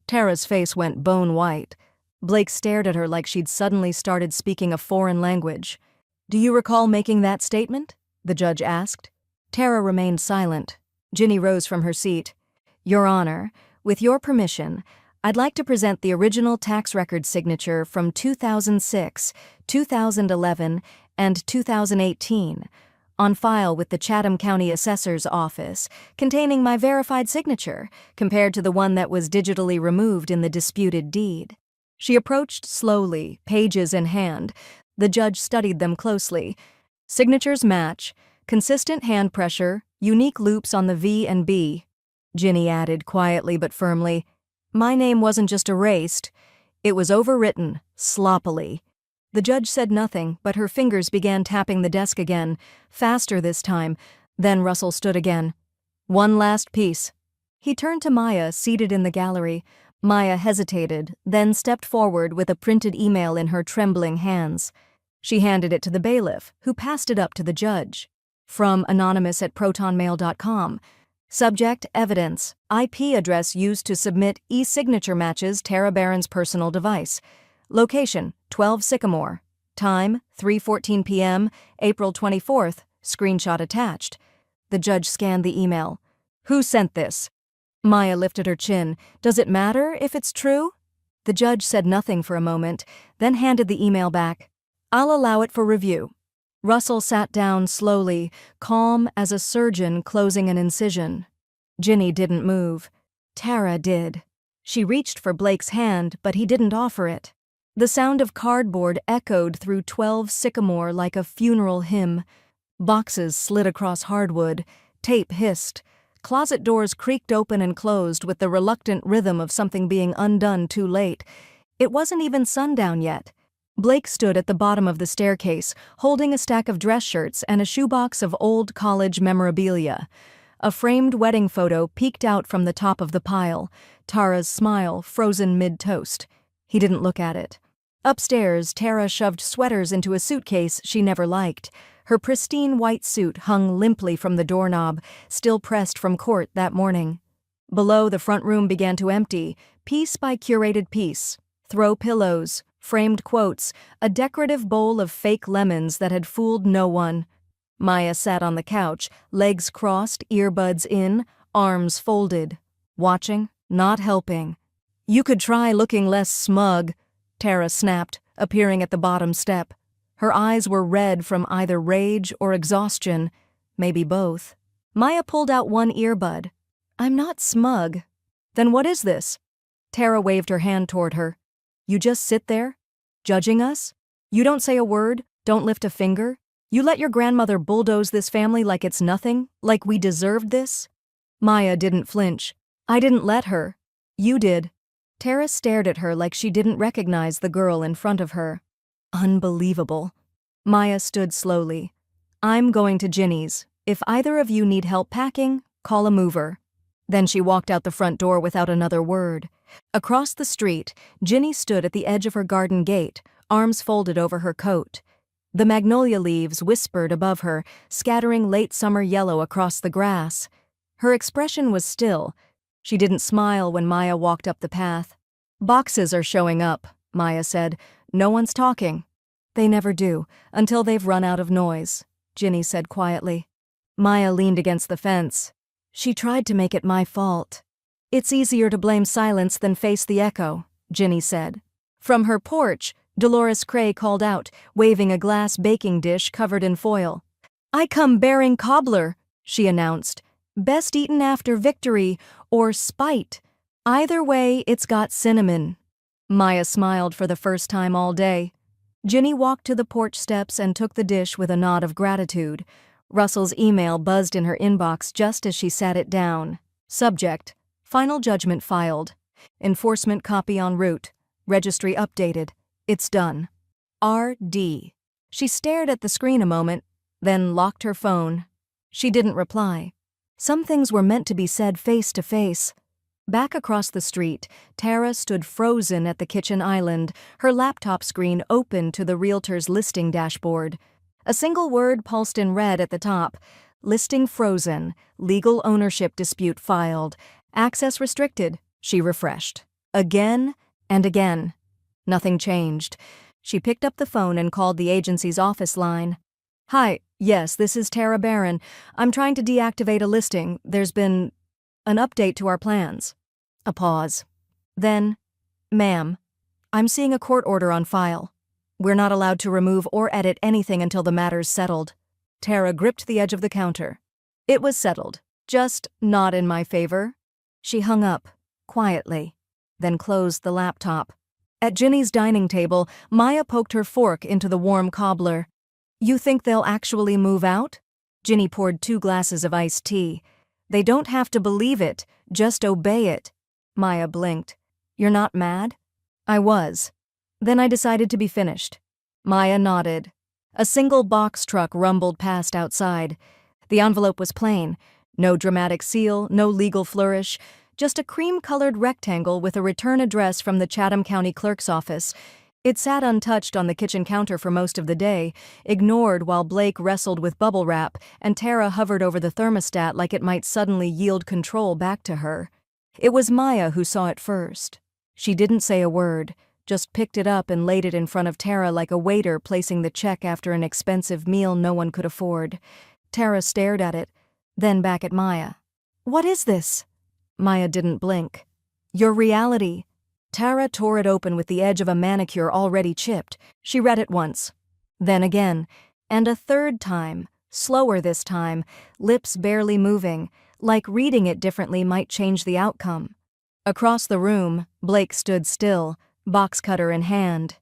Tara's face went bone white. Blake stared at her like she'd suddenly started speaking a foreign language. Do you recall making that statement? The judge asked. Tara remained silent. Ginny rose from her seat. Your Honor, with your permission, I'd like to present the original tax record signature from 2006, 2011, and 2018, on file with the Chatham County Assessor's Office, containing my verified signature, compared to the one that was digitally removed in the disputed deed. She approached slowly, pages in hand. The judge studied them closely. Signatures match, consistent hand pressure, unique loops on the V and B. Ginny added quietly but firmly, my name wasn't just erased, it was overwritten, sloppily. The judge said nothing, but her fingers began tapping the desk again, faster this time. Then Russell stood again. One last piece. He turned to Maya, seated in the gallery. Maya hesitated, then stepped forward with a printed email in her trembling hands. She handed it to the bailiff, who passed it up to the judge. From anonymous@protonmail.com. Subject, evidence, IP address used to submit e-signature matches Tara Barron's personal device. Location, 12 Sycamore. Time, 3:14 p.m., April 24th, screenshot attached. The judge scanned the email. Who sent this? Maya lifted her chin. Does it matter if it's true? The judge said nothing for a moment, then handed the email back. I'll allow it for review. Russell sat down slowly, calm as a surgeon closing an incision. Ginny didn't move. Tara did. She reached for Blake's hand, but he didn't offer it. The sound of cardboard echoed through 12 Sycamore like a funeral hymn. Boxes slid across hardwood. Tape hissed. Closet doors creaked open and closed with the reluctant rhythm of something being undone too late. It wasn't even sundown yet. Blake stood at the bottom of the staircase, holding a stack of dress shirts and a shoebox of old college memorabilia. A framed wedding photo peeked out from the top of the pile, Tara's smile frozen mid-toast. He didn't look at it. Upstairs, Tara shoved sweaters into a suitcase she never liked. Her pristine white suit hung limply from the doorknob, still pressed from court that morning. Below, the front room began to empty, piece by curated piece. Throw pillows, framed quotes, a decorative bowl of fake lemons that had fooled no one. Maya sat on the couch, legs crossed, earbuds in, arms folded. Watching, not helping. You could try looking less smug, Tara snapped, appearing at the bottom step. Her eyes were red from either rage or exhaustion, maybe both. Maya pulled out one earbud. I'm not smug. Then what is this? Tara waved her hand toward her. You just sit there? Judging us? You don't say a word, don't lift a finger? You let your grandmother bulldoze this family like it's nothing, like we deserved this? Maya didn't flinch. I didn't let her. You did. Tara stared at her like she didn't recognize the girl in front of her. Unbelievable. Maya stood slowly. I'm going to Ginny's. If either of you need help packing, call a mover. Then she walked out the front door without another word. Across the street, Ginny stood at the edge of her garden gate, arms folded over her coat. The magnolia leaves whispered above her, scattering late summer yellow across the grass. Her expression was still. She didn't smile when Maya walked up the path. Boxes are showing up, Maya said. No one's talking. They never do, until they've run out of noise, Ginny said quietly. Maya leaned against the fence. She tried to make it my fault. It's easier to blame silence than face the echo, Ginny said. From her porch, Dolores Cray called out, waving a glass baking dish covered in foil. I come bearing cobbler, she announced. Best eaten after victory, or spite. Either way, it's got cinnamon. Maya smiled for the first time all day. Ginny walked to the porch steps and took the dish with a nod of gratitude. Russell's email buzzed in her inbox just as she sat it down. Subject: Final judgment filed. Enforcement copy en route. Registry updated. It's done. R.D. She stared at the screen a moment, then locked her phone. She didn't reply. Some things were meant to be said face to face. Back across the street, Tara stood frozen at the kitchen island, her laptop screen open to the realtor's listing dashboard. A single word pulsed in red at the top. Listing frozen. Legal ownership dispute filed. Access restricted. She refreshed. Again and again. Nothing changed. She picked up the phone and called the agency's office line. Hi, yes, this is Tara Barron. I'm trying to deactivate a listing. There's been an update to our plans. A pause. Then, ma'am, I'm seeing a court order on file. We're not allowed to remove or edit anything until the matter's settled. Tara gripped the edge of the counter. It was settled, just not in my favor. She hung up, quietly, then closed the laptop. At Ginny's dining table, Maya poked her fork into the warm cobbler. You think they'll actually move out? Ginny poured 2 glasses of iced tea. They don't have to believe it, just obey it. Maya blinked. You're not mad? I was. Then I decided to be finished. Maya nodded. A single box truck rumbled past outside. The envelope was plain. No dramatic seal, no legal flourish, just a cream-colored rectangle with a return address from the Chatham County Clerk's office. It sat untouched on the kitchen counter for most of the day, ignored while Blake wrestled with bubble wrap and Tara hovered over the thermostat like it might suddenly yield control back to her. It was Maya who saw it first. She didn't say a word, just picked it up and laid it in front of Tara like a waiter placing the check after an expensive meal no one could afford. Tara stared at it, then back at Maya. What is this? Maya didn't blink. Your reality. Tara tore it open with the edge of a manicure already chipped. She read it once. Then again. And a third time. Slower this time. Lips barely moving. Like reading it differently might change the outcome. Across the room, Blake stood still, box cutter in hand.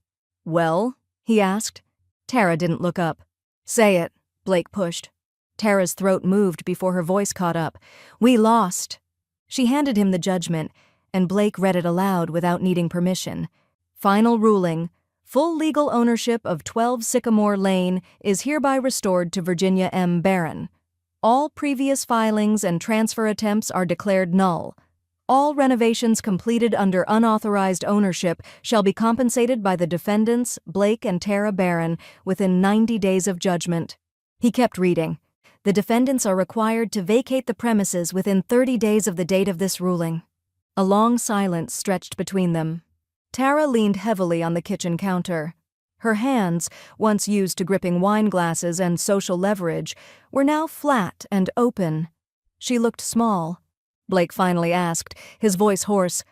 Well? He asked. Tara didn't look up. Say it, Blake pushed. Tara's throat moved before her voice caught up. We lost. She handed him the judgment, and Blake read it aloud without needing permission. Final ruling. Full legal ownership of 12 Sycamore Lane is hereby restored to Virginia M. Barron. All previous filings and transfer attempts are declared null. All renovations completed under unauthorized ownership shall be compensated by the defendants, Blake and Tara Barron, within 90 days of judgment. He kept reading. The defendants are required to vacate the premises within 30 days of the date of this ruling. A long silence stretched between them. Tara leaned heavily on the kitchen counter. Her hands, once used to gripping wine glasses and social leverage, were now flat and open. She looked small. Blake finally asked, his voice hoarse,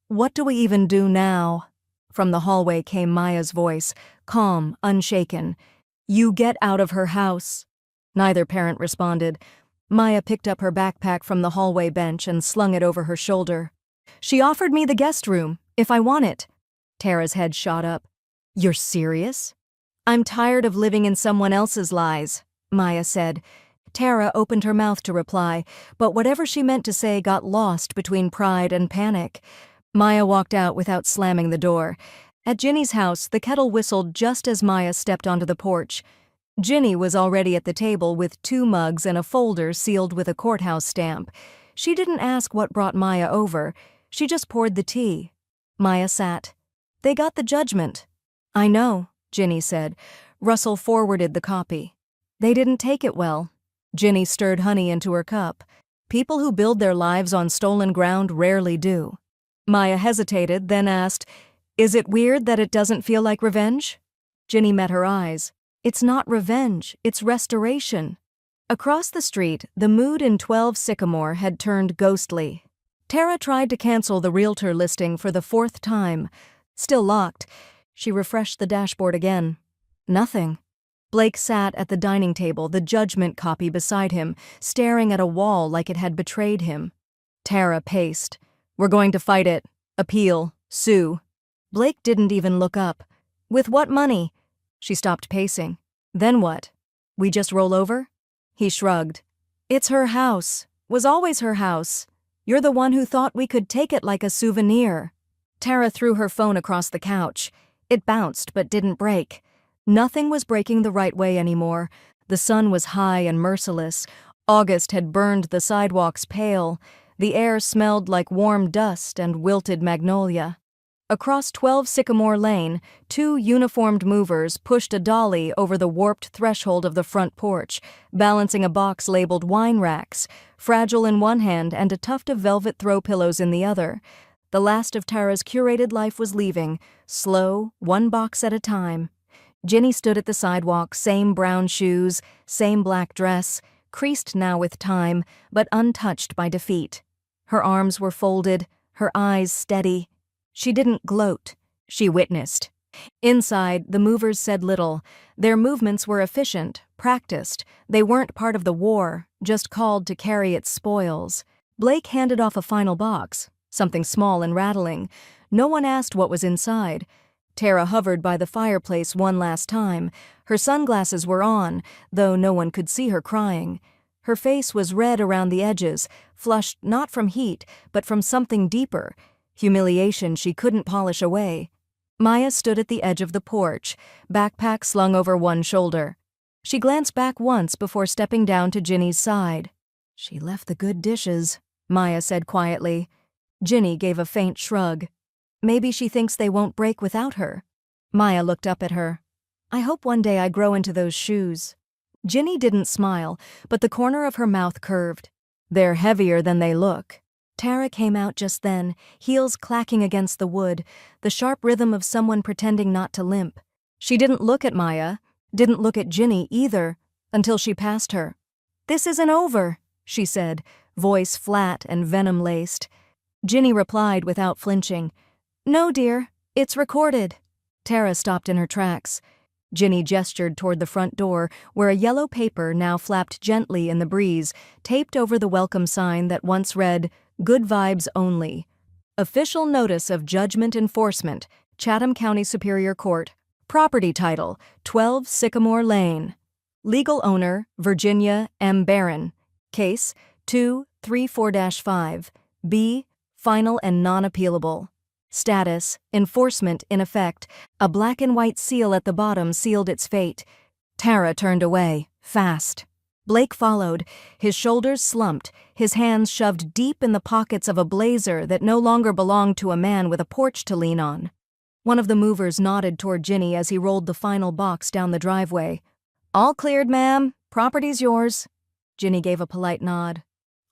What do we even do now? From the hallway came Maya's voice, calm, unshaken. You get out of her house. Neither parent responded. Maya picked up her backpack from the hallway bench and slung it over her shoulder. She offered me the guest room, if I want it. Tara's head shot up. You're serious? I'm tired of living in someone else's lies, Maya said. Tara opened her mouth to reply, but whatever she meant to say got lost between pride and panic. Maya walked out without slamming the door. At Ginny's house, the kettle whistled just as Maya stepped onto the porch. Ginny was already at the table with 2 mugs and a folder sealed with a courthouse stamp. She didn't ask what brought Maya over. She just poured the tea. Maya sat. They got the judgment. I know, Ginny said. Russell forwarded the copy. They didn't take it well. Ginny stirred honey into her cup. People who build their lives on stolen ground rarely do. Maya hesitated, then asked, Is it weird that it doesn't feel like revenge? Ginny met her eyes. It's not revenge, it's restoration. Across the street, the mood in 12 Sycamore had turned ghostly. Tara tried to cancel the realtor listing for the 4th time. Still locked. She refreshed the dashboard again. Nothing. Blake sat at the dining table, the judgment copy beside him, staring at a wall like it had betrayed him. Tara paced. We're going to fight it. Appeal. Sue. Blake didn't even look up. With what money? She stopped pacing. Then what? We just roll over? He shrugged. It's her house. Was always her house. You're the one who thought we could take it like a souvenir. Tara threw her phone across the couch. It bounced but didn't break. Nothing was breaking the right way anymore. The sun was high and merciless. August had burned the sidewalks pale. The air smelled like warm dust and wilted magnolia. Across 12 Sycamore Lane, 2 uniformed movers pushed a dolly over the warped threshold of the front porch, balancing a box labeled wine racks, fragile in one hand and a tuft of velvet throw pillows in the other. The last of Tara's curated life was leaving, slow, one box at a time. Ginny stood at the sidewalk, same brown shoes, same black dress, creased now with time, but untouched by defeat. Her arms were folded, her eyes steady. She didn't gloat. She witnessed. Inside, the movers said little. Their movements were efficient, practiced. They weren't part of the war, just called to carry its spoils. Blake handed off a final box, something small and rattling. No one asked what was inside. Tara hovered by the fireplace one last time. Her sunglasses were on, though no one could see her crying. Her face was red around the edges, flushed not from heat, but from something deeper. Humiliation she couldn't polish away. Maya stood at the edge of the porch, backpack slung over one shoulder. She glanced back once before stepping down to Ginny's side. She left the good dishes, Maya said quietly. Ginny gave a faint shrug. Maybe she thinks they won't break without her. Maya looked up at her. I hope one day I grow into those shoes. Ginny didn't smile, but the corner of her mouth curved. They're heavier than they look. Tara came out just then, heels clacking against the wood, the sharp rhythm of someone pretending not to limp. She didn't look at Maya, didn't look at Ginny either, until she passed her. This isn't over, she said, voice flat and venom-laced. Ginny replied without flinching. No, dear, it's recorded. Tara stopped in her tracks. Ginny gestured toward the front door, where a yellow paper now flapped gently in the breeze, taped over the welcome sign that once read, Good Vibes Only. Official Notice of Judgment Enforcement, Chatham County Superior Court. Property title, 12 Sycamore Lane. Legal owner, Virginia M. Barron. Case, 234-5. B. Final and non-appealable. Status, enforcement in effect. A black and white seal at the bottom sealed its fate. Tara turned away, fast. Blake followed, his shoulders slumped, his hands shoved deep in the pockets of a blazer that no longer belonged to a man with a porch to lean on. One of the movers nodded toward Ginny as he rolled the final box down the driveway. All cleared, ma'am. Property's yours. Ginny gave a polite nod.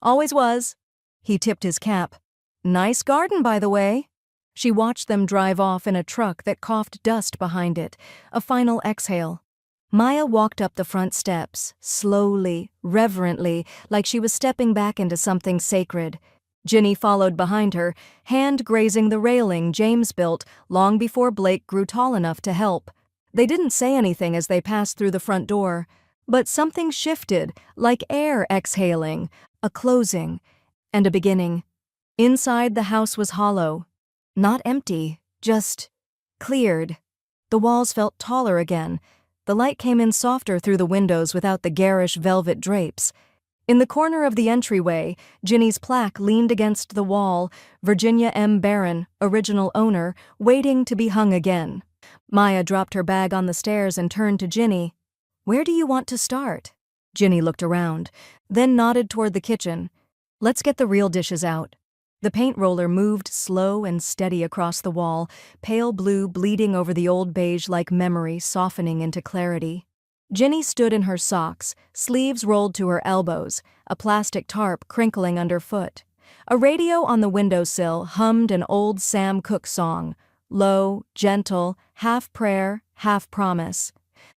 Always was. He tipped his cap. Nice garden, by the way. She watched them drive off in a truck that coughed dust behind it, a final exhale. Maya walked up the front steps, slowly, reverently, like she was stepping back into something sacred. Ginny followed behind her, hand grazing the railing James built long before Blake grew tall enough to help. They didn't say anything as they passed through the front door, but something shifted, like air exhaling, a closing, and a beginning. Inside, the house was hollow. Not empty, just cleared. The walls felt taller again. The light came in softer through the windows without the garish velvet drapes. In the corner of the entryway, Ginny's plaque leaned against the wall, Virginia M. Barron, original owner, waiting to be hung again. Maya dropped her bag on the stairs and turned to Ginny. Where do you want to start? Ginny looked around, then nodded toward the kitchen. Let's get the real dishes out. The paint roller moved slow and steady across the wall, pale blue bleeding over the old beige-like memory softening into clarity. Ginny stood in her socks, sleeves rolled to her elbows, a plastic tarp crinkling underfoot. A radio on the windowsill hummed an old Sam Cooke song, low, gentle, half prayer, half promise.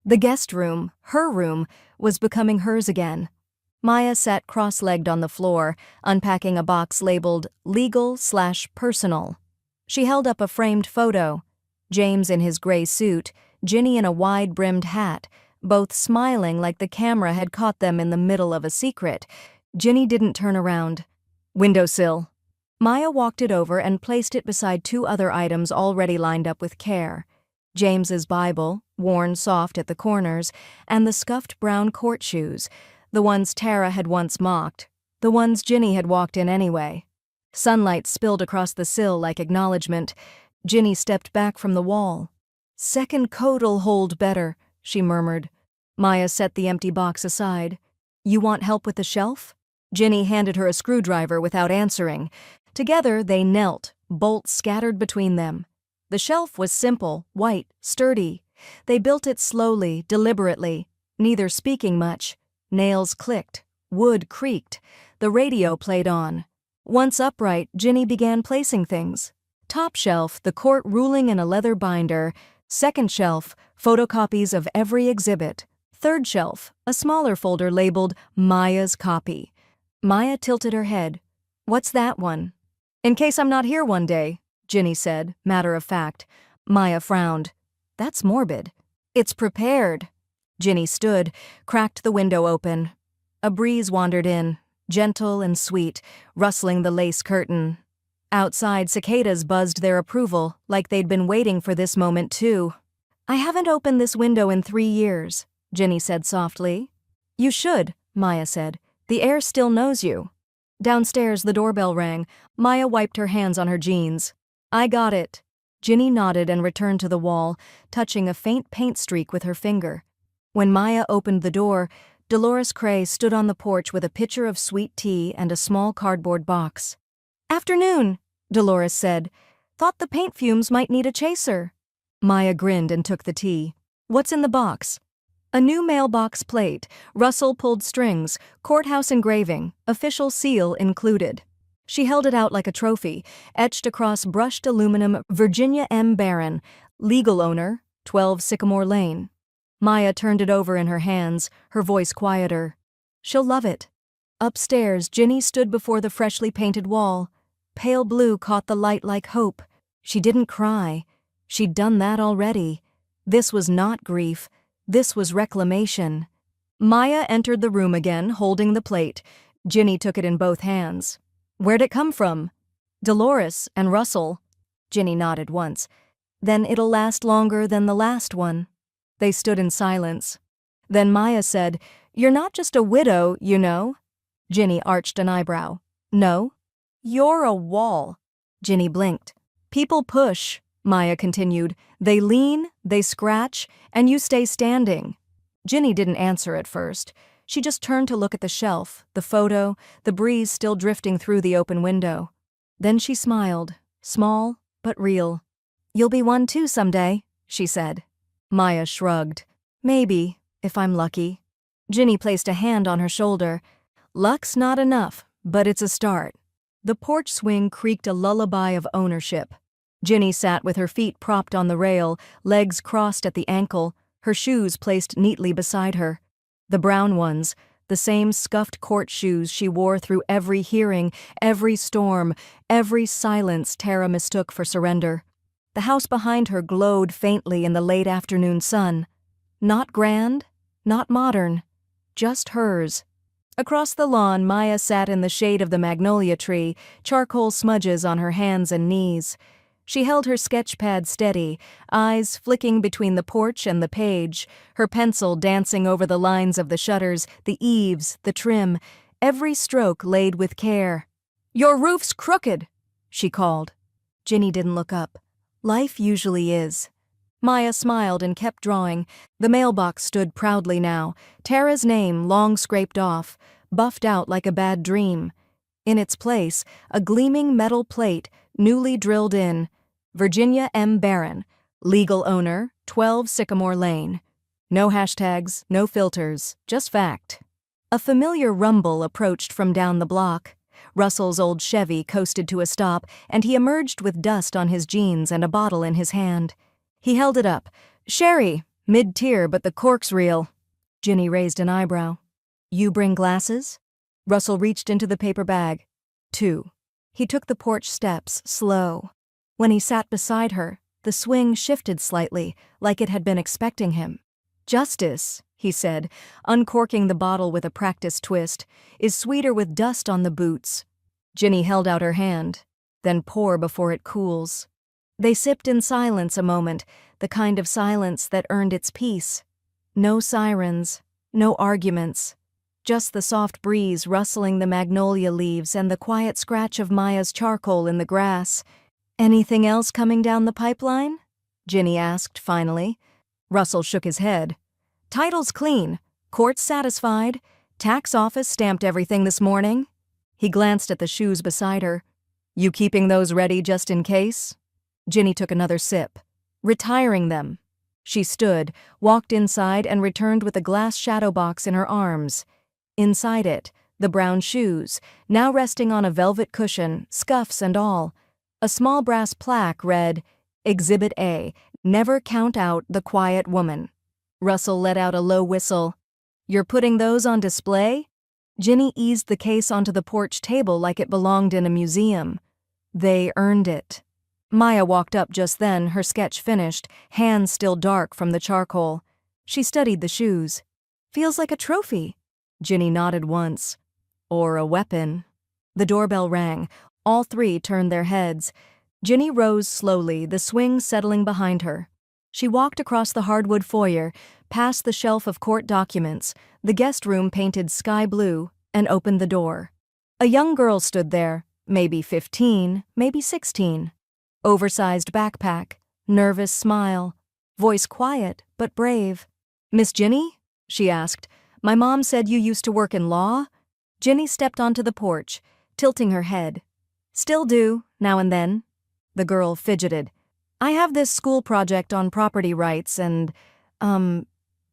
The guest room, her room, was becoming hers again. Maya sat cross-legged on the floor, unpacking a box labeled legal/personal. She held up a framed photo. James in his gray suit, Ginny in a wide-brimmed hat, both smiling like the camera had caught them in the middle of a secret. Ginny didn't turn around. Windowsill. Maya walked it over and placed it beside two other items already lined up with care. James's Bible, worn soft at the corners, and the scuffed brown court shoes, the ones Tara had once mocked, the ones Ginny had walked in anyway. Sunlight spilled across the sill like acknowledgement. Ginny stepped back from the wall. "Second coat'll hold better," she murmured. Maya set the empty box aside. "You want help with the shelf?" Ginny handed her a screwdriver without answering. Together they knelt, bolts scattered between them. The shelf was simple, white, sturdy. They built it slowly, deliberately, neither speaking much. Nails clicked, wood creaked, the radio played on. Once upright, Ginny began placing things. Top shelf, the court ruling in a leather binder. Second shelf, photocopies of every exhibit. Third shelf, a smaller folder labeled Maya's copy. Maya tilted her head. "What's that one?" "In case I'm not here one day," Ginny said, matter of fact. Maya frowned. "That's morbid." "It's prepared." Ginny stood, cracked the window open. A breeze wandered in, gentle and sweet, rustling the lace curtain. Outside, cicadas buzzed their approval, like they'd been waiting for this moment too. "I haven't opened this window in 3 years," Ginny said softly. "You should," Maya said. "The air still knows you." Downstairs, the doorbell rang. Maya wiped her hands on her jeans. "I got it." Ginny nodded and returned to the wall, touching a faint paint streak with her finger. When Maya opened the door, Dolores Cray stood on the porch with a pitcher of sweet tea and a small cardboard box. "Afternoon," Dolores said. "Thought the paint fumes might need a chaser." Maya grinned and took the tea. "What's in the box?" A new mailbox plate, Russell pulled strings, courthouse engraving, official seal included. She held it out like a trophy, etched across brushed aluminum, Virginia M. Barron, legal owner, 12 Sycamore Lane. Maya turned it over in her hands, her voice quieter. "She'll love it." Upstairs, Ginny stood before the freshly painted wall. Pale blue caught the light like hope. She didn't cry. She'd done that already. This was not grief. This was reclamation. Maya entered the room again, holding the plate. Ginny took it in both hands. "Where'd it come from?" "Dolores and Russell." Ginny nodded once. "Then it'll last longer than the last one." They stood in silence. Then Maya said, "You're not just a widow, you know." Ginny arched an eyebrow. "No?" "You're a wall." Ginny blinked. "People push," Maya continued. "They lean, they scratch, and you stay standing." Ginny didn't answer at first. She just turned to look at the shelf, the photo, the breeze still drifting through the open window. Then she smiled, small but real. "You'll be one too someday," she said. Maya shrugged. "Maybe, if I'm lucky." Ginny placed a hand on her shoulder. "Luck's not enough, but it's a start." The porch swing creaked a lullaby of ownership. Ginny sat with her feet propped on the rail, legs crossed at the ankle, her shoes placed neatly beside her. The brown ones, the same scuffed court shoes she wore through every hearing, every storm, every silence Tara mistook for surrender. The house behind her glowed faintly in the late afternoon sun. Not grand, not modern, just hers. Across the lawn, Maya sat in the shade of the magnolia tree, charcoal smudges on her hands and knees. She held her sketch pad steady, eyes flicking between the porch and the page, her pencil dancing over the lines of the shutters, the eaves, the trim, every stroke laid with care. "Your roof's crooked," she called. Ginny didn't look up. Life usually is. Maya smiled and kept drawing. The mailbox stood proudly now, Tara's name long scraped off, buffed out like a bad dream. In its place, a gleaming metal plate, newly drilled in, Virginia M. Barron, legal owner, 12 Sycamore Lane. No hashtags, no filters, just fact. A familiar rumble approached from down the block. Russell's old Chevy coasted to a stop, and he emerged with dust on his jeans and a bottle in his hand. He held it up. "Sherry, mid-tier, but the cork's real." Ginny raised an eyebrow. "You bring glasses?" Russell reached into the paper bag. "2." He took the porch steps, slow. When he sat beside her, the swing shifted slightly, like it had been expecting him. "Justice," he said, uncorking the bottle with a practiced twist, "is sweeter with dust on the boots." Ginny held out her hand. "Then pour before it cools." They sipped in silence a moment, the kind of silence that earned its peace. No sirens, no arguments. Just the soft breeze rustling the magnolia leaves and the quiet scratch of Maya's charcoal in the grass. "Anything else coming down the pipeline?" Ginny asked finally. Russell shook his head. "Title's clean. Court's satisfied. Tax office stamped everything this morning." He glanced at the shoes beside her. "You keeping those ready just in case?" Ginny took another sip. "Retiring them." She stood, walked inside, and returned with a glass shadow box in her arms. Inside it, the brown shoes, now resting on a velvet cushion, scuffs and all. A small brass plaque read, "Exhibit A, never count out the quiet woman." Russell let out a low whistle. "You're putting those on display?" Ginny eased the case onto the porch table like it belonged in a museum. "They earned it." Maya walked up just then, her sketch finished, hands still dark from the charcoal. She studied the shoes. "Feels like a trophy." Ginny nodded once. "Or a weapon." The doorbell rang. All three turned their heads. Ginny rose slowly, the swing settling behind her. She walked across the hardwood foyer, past the shelf of court documents, the guest room painted sky blue, and opened the door. A young girl stood there, maybe 15, maybe 16. Oversized backpack, nervous smile, voice quiet but brave. "Miss Ginny?" she asked. "My mom said you used to work in law?" Ginny stepped onto the porch, tilting her head. "Still do, now and then." The girl fidgeted. "I have this school project on property rights and,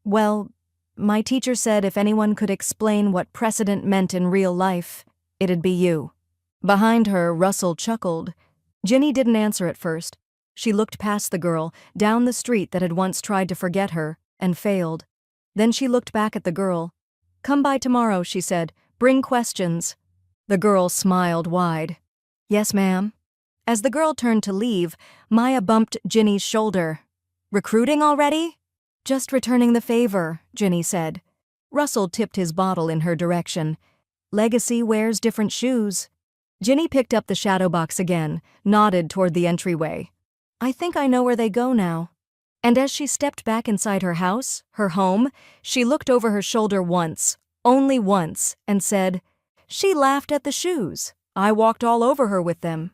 well, my teacher said if anyone could explain what precedent meant in real life, it'd be you." Behind her, Russell chuckled. Ginny didn't answer at first. She looked past the girl, down the street that had once tried to forget her, and failed. Then she looked back at the girl. "Come by tomorrow," she said. "Bring questions." The girl smiled wide. "Yes, ma'am." As the girl turned to leave, Maya bumped Ginny's shoulder. "Recruiting already?" "Just returning the favor," Ginny said. Russell tipped his bottle in her direction. "Legacy wears different shoes." Ginny picked up the shadow box again, nodded toward the entryway. "I think I know where they go now." And as she stepped back inside her house, her home, she looked over her shoulder once, only once, and said, "She laughed at the shoes. I walked all over her with them."